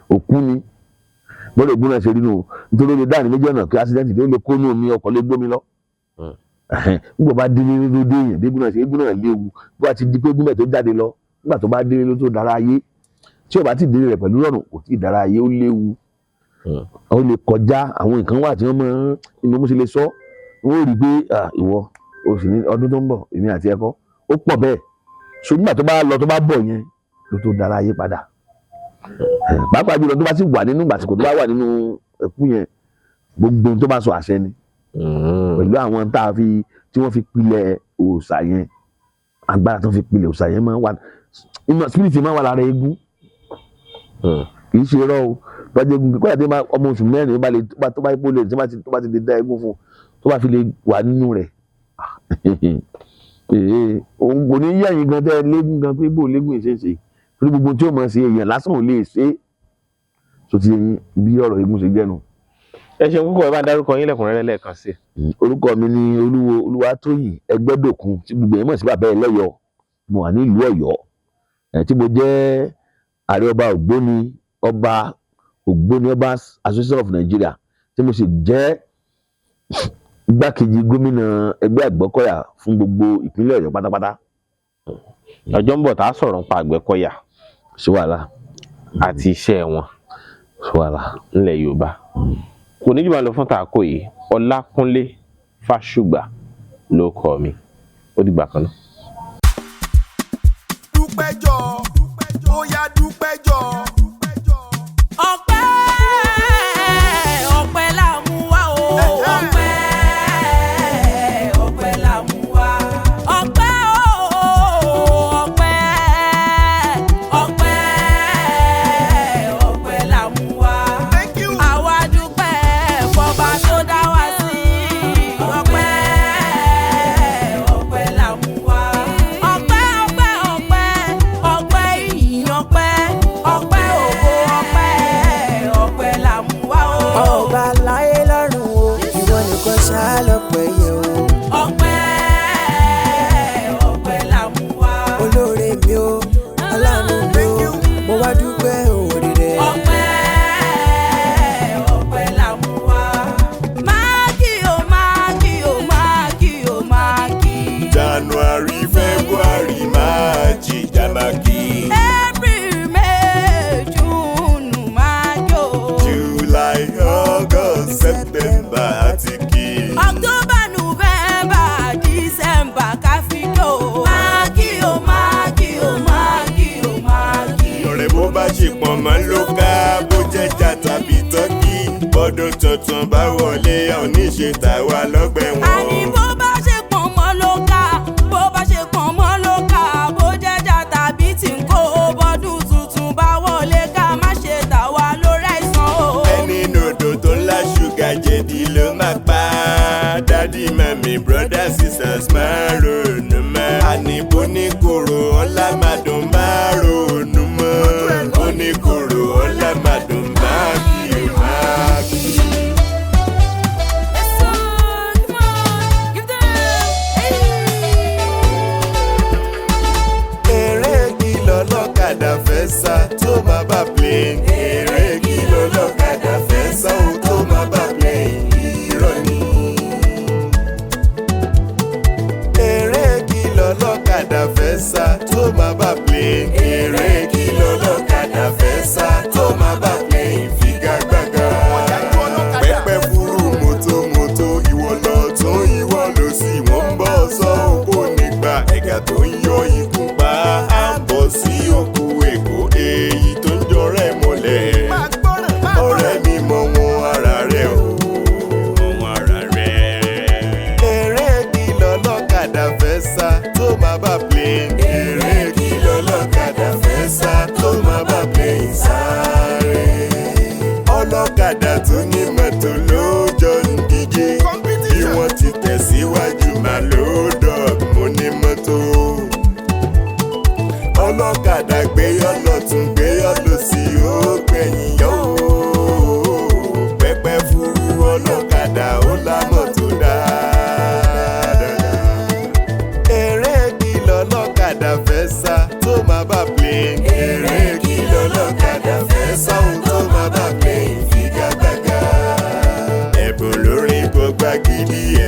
[SPEAKER 2] òkú ni gbọ́dọ̀ ìgbóná ṣe rí nù nítorí ó lè dáàrin méjì ọ̀nà kí accident tó lè kó nù omi ọkọ̀ lè gbómi lọ nígbà bá délé ló dé èèyàn bí eégún náà léwu bí wàá ti di pé eégún bẹ́ẹ̀ tó jáde lọ nígbà tó bá délé ló tó dára ayé tí ò bá tí ì délé rẹ̀ pẹ̀lú rọrùn kò tí ì dára ayé ó léwu ó lè kọjá àwọn nǹkan wà tí wọ́n máa ń mo ṣe lè sọ wọ́n rí i pé ìwọ oṣù ní ọdún tó ń bọ̀ èmi àti ẹ̀kọ́ ó pọ̀ bẹ́ẹ̀ ṣùgbọ́n nígbà tó bá lọ tó bá bọ̀ yẹn ló tó dára ayé padà pàápàá jùlọ tó bá sì wà nínú àsìkò tó bá wà nínú ẹkú yẹn gbogbo tó bá sọ àṣẹ ni pẹ̀lú àwọn tá a fi tí wọ́n fi pilẹ̀ òòṣà yẹn agbára tó fi pilẹ̀ òòṣà yẹn máa wà inú spirit máa wà lára eégún kì í ṣe rọ o lọ́jọ́ eégún kí kọ́yà ọmọ oṣù mẹ́rin tó bá ipò lè tó bá ti lè dá eégún fún tó bá fi lè wà nínú rẹ̀ òun kò ní yẹ̀yìn gan tẹ́ léégún gan pé bò léégún ìṣeéṣe torí gbogbo tí ó mọ̀ sí èèyàn lásán ò lè ṣe é tó ti yẹn bí ọ̀rọ̀ eégún ṣe jẹ́nu.
[SPEAKER 1] ẹ ṣeun púpọ̀ ẹ bá dárúkọ yín lẹ́kùnrẹ́rẹ́ lẹ́ẹ̀kan sí.
[SPEAKER 2] orúkọ mi ni Olúwatóyìn Ẹgbẹ́dòkun tí gbogbo ẹ̀ mọ̀ sí bàbá ẹlẹ́yọ̀ mo wà ní ìlú Ọ̀yọ́ tí mo jẹ́ ààrẹ ọba Ògbóni ọba Association of Nigeria tí mo sì jẹ́ igbákejì gómìnà ẹgbẹ́ Àgbẹ̀kọ̀yà fún gbogbo ìpínlẹ̀ Ọ̀yọ́ pátápátá.
[SPEAKER 1] ọjọ́ ń bọ̀ tá a sọ̀rọ̀ nípa Àgbẹ̀kọ̀yà
[SPEAKER 2] sí wàhálà
[SPEAKER 1] àti iṣẹ́ wọn
[SPEAKER 2] sí wàhálà
[SPEAKER 1] nílẹ̀ Yorùbá kò ní jù máa lọ fún tààkò yìí Ọlákúnlé Fásùgbà ló kọ mi ó dìgbà kan náà.
[SPEAKER 4] dúpẹ́jọ́ ó yá dúpẹ́jọ́. ọpẹ́ la mú wá o. ọpẹ́ la mú wá. ọpẹ́ la mú wá. àwa dúpẹ́ fọba tó dá wa sí. ọpẹ́ la mú wá. ọpẹ́ ìyìn ọpẹ́ ògo ọpẹ́ la mú wá o.
[SPEAKER 5] ọba láyé lọ́run o ìwọ nìkan ṣáá lọ́pẹ́ yẹ o.
[SPEAKER 4] ọpẹ́ la mú wá.
[SPEAKER 5] olóore mi o aláàánú mi o mo wá dúpẹ́ òòrè rẹ.
[SPEAKER 4] ọpẹ́ la mú wá. máàkì o máàkì o máàkì o máàkì.
[SPEAKER 6] January, February, March, Jamaki.
[SPEAKER 4] April, May, June, Mayo.
[SPEAKER 6] July, August, September, Atiki.
[SPEAKER 4] October, November, December, Kafito. Máàkì o máàkì o máàkì o máàkì.
[SPEAKER 6] Ọ̀rẹ́ bó bá ṣe pọ̀ mọ́ ló ká bó jẹ́jà tàbí tọ́kì. Bọ́dún tuntun bá wọlé oníṣe tàwa lọ́gbẹ̀ wọn.
[SPEAKER 4] Àní bó bá ṣe pọ̀n mọ́ ló ká, bó bá ṣe pọ̀n mọ́ ló ká, bó jẹ́jà tàbí tí ń kó bọ́dún tuntun bá wọlé ká má ṣe tà wá lórí àìsàn o.
[SPEAKER 6] Ẹni nòdò tó ńlá ṣúgà jẹ̀dí ló máa pa. Dádì mami brothers sisters máa ronú mọ́. Àní bó ní kòrò ọ̀la máa dùn máa ronú mọ́. Bó ní kòrò ọ̀la máa dùn máa kí o máa kí.
[SPEAKER 4] Yes, sir. Come on, give them. Hey.
[SPEAKER 6] Eré kí lọ́lọ́kadà fẹ́ sá tó máa bá plane. Eré kí lọ́lọ́kadà fẹ́ sá ó tó máa bá plane. Irọ́ ni. Eré kí lọ́lọ́kadà fẹ́ sá tó máa bá plane. Eré kí lọ́lọ́kadà fẹ́ sá tó máa bá plane. Figagbága. Pẹ́pẹ́ fúrú mọ́tò ìwọ lọ tún ìwọ lọ sí wọ́n ń bọ̀ sọ òkú nígbà ẹ̀gà tó ń yọ ikú pa á bọ̀ sí òkú èkó èyí tó ń jọrẹ́ mọ́lẹ̀. Ọ̀rẹ́ mi mọ wọn ara rẹ̀ o, wọn ara rẹ̀.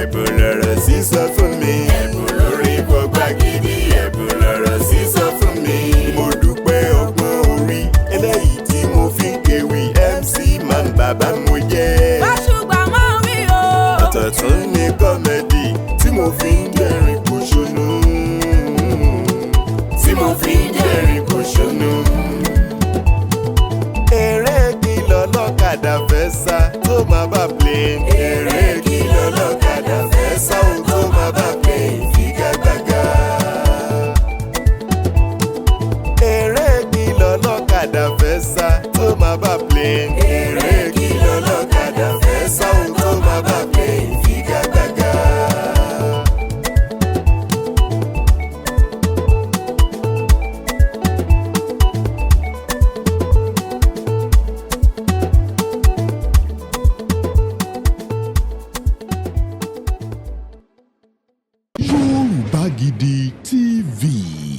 [SPEAKER 6] ẹ̀bùn lọ̀rọ̀ sísọ fún mi. ẹ̀bùn lórí gbọgbà gidi, ẹ̀bùn lọ̀rọ̀ sísọ fún mi. mo dúpẹ́ ọgbọ́n orí eléyìí tí mo fi ń kéwì. MC Man bàbá mo jẹ́.
[SPEAKER 4] Báṣùgbà máa wí o.
[SPEAKER 6] ọ̀tọ̀ tún ní kọ́mẹ́dì tí mo fi ń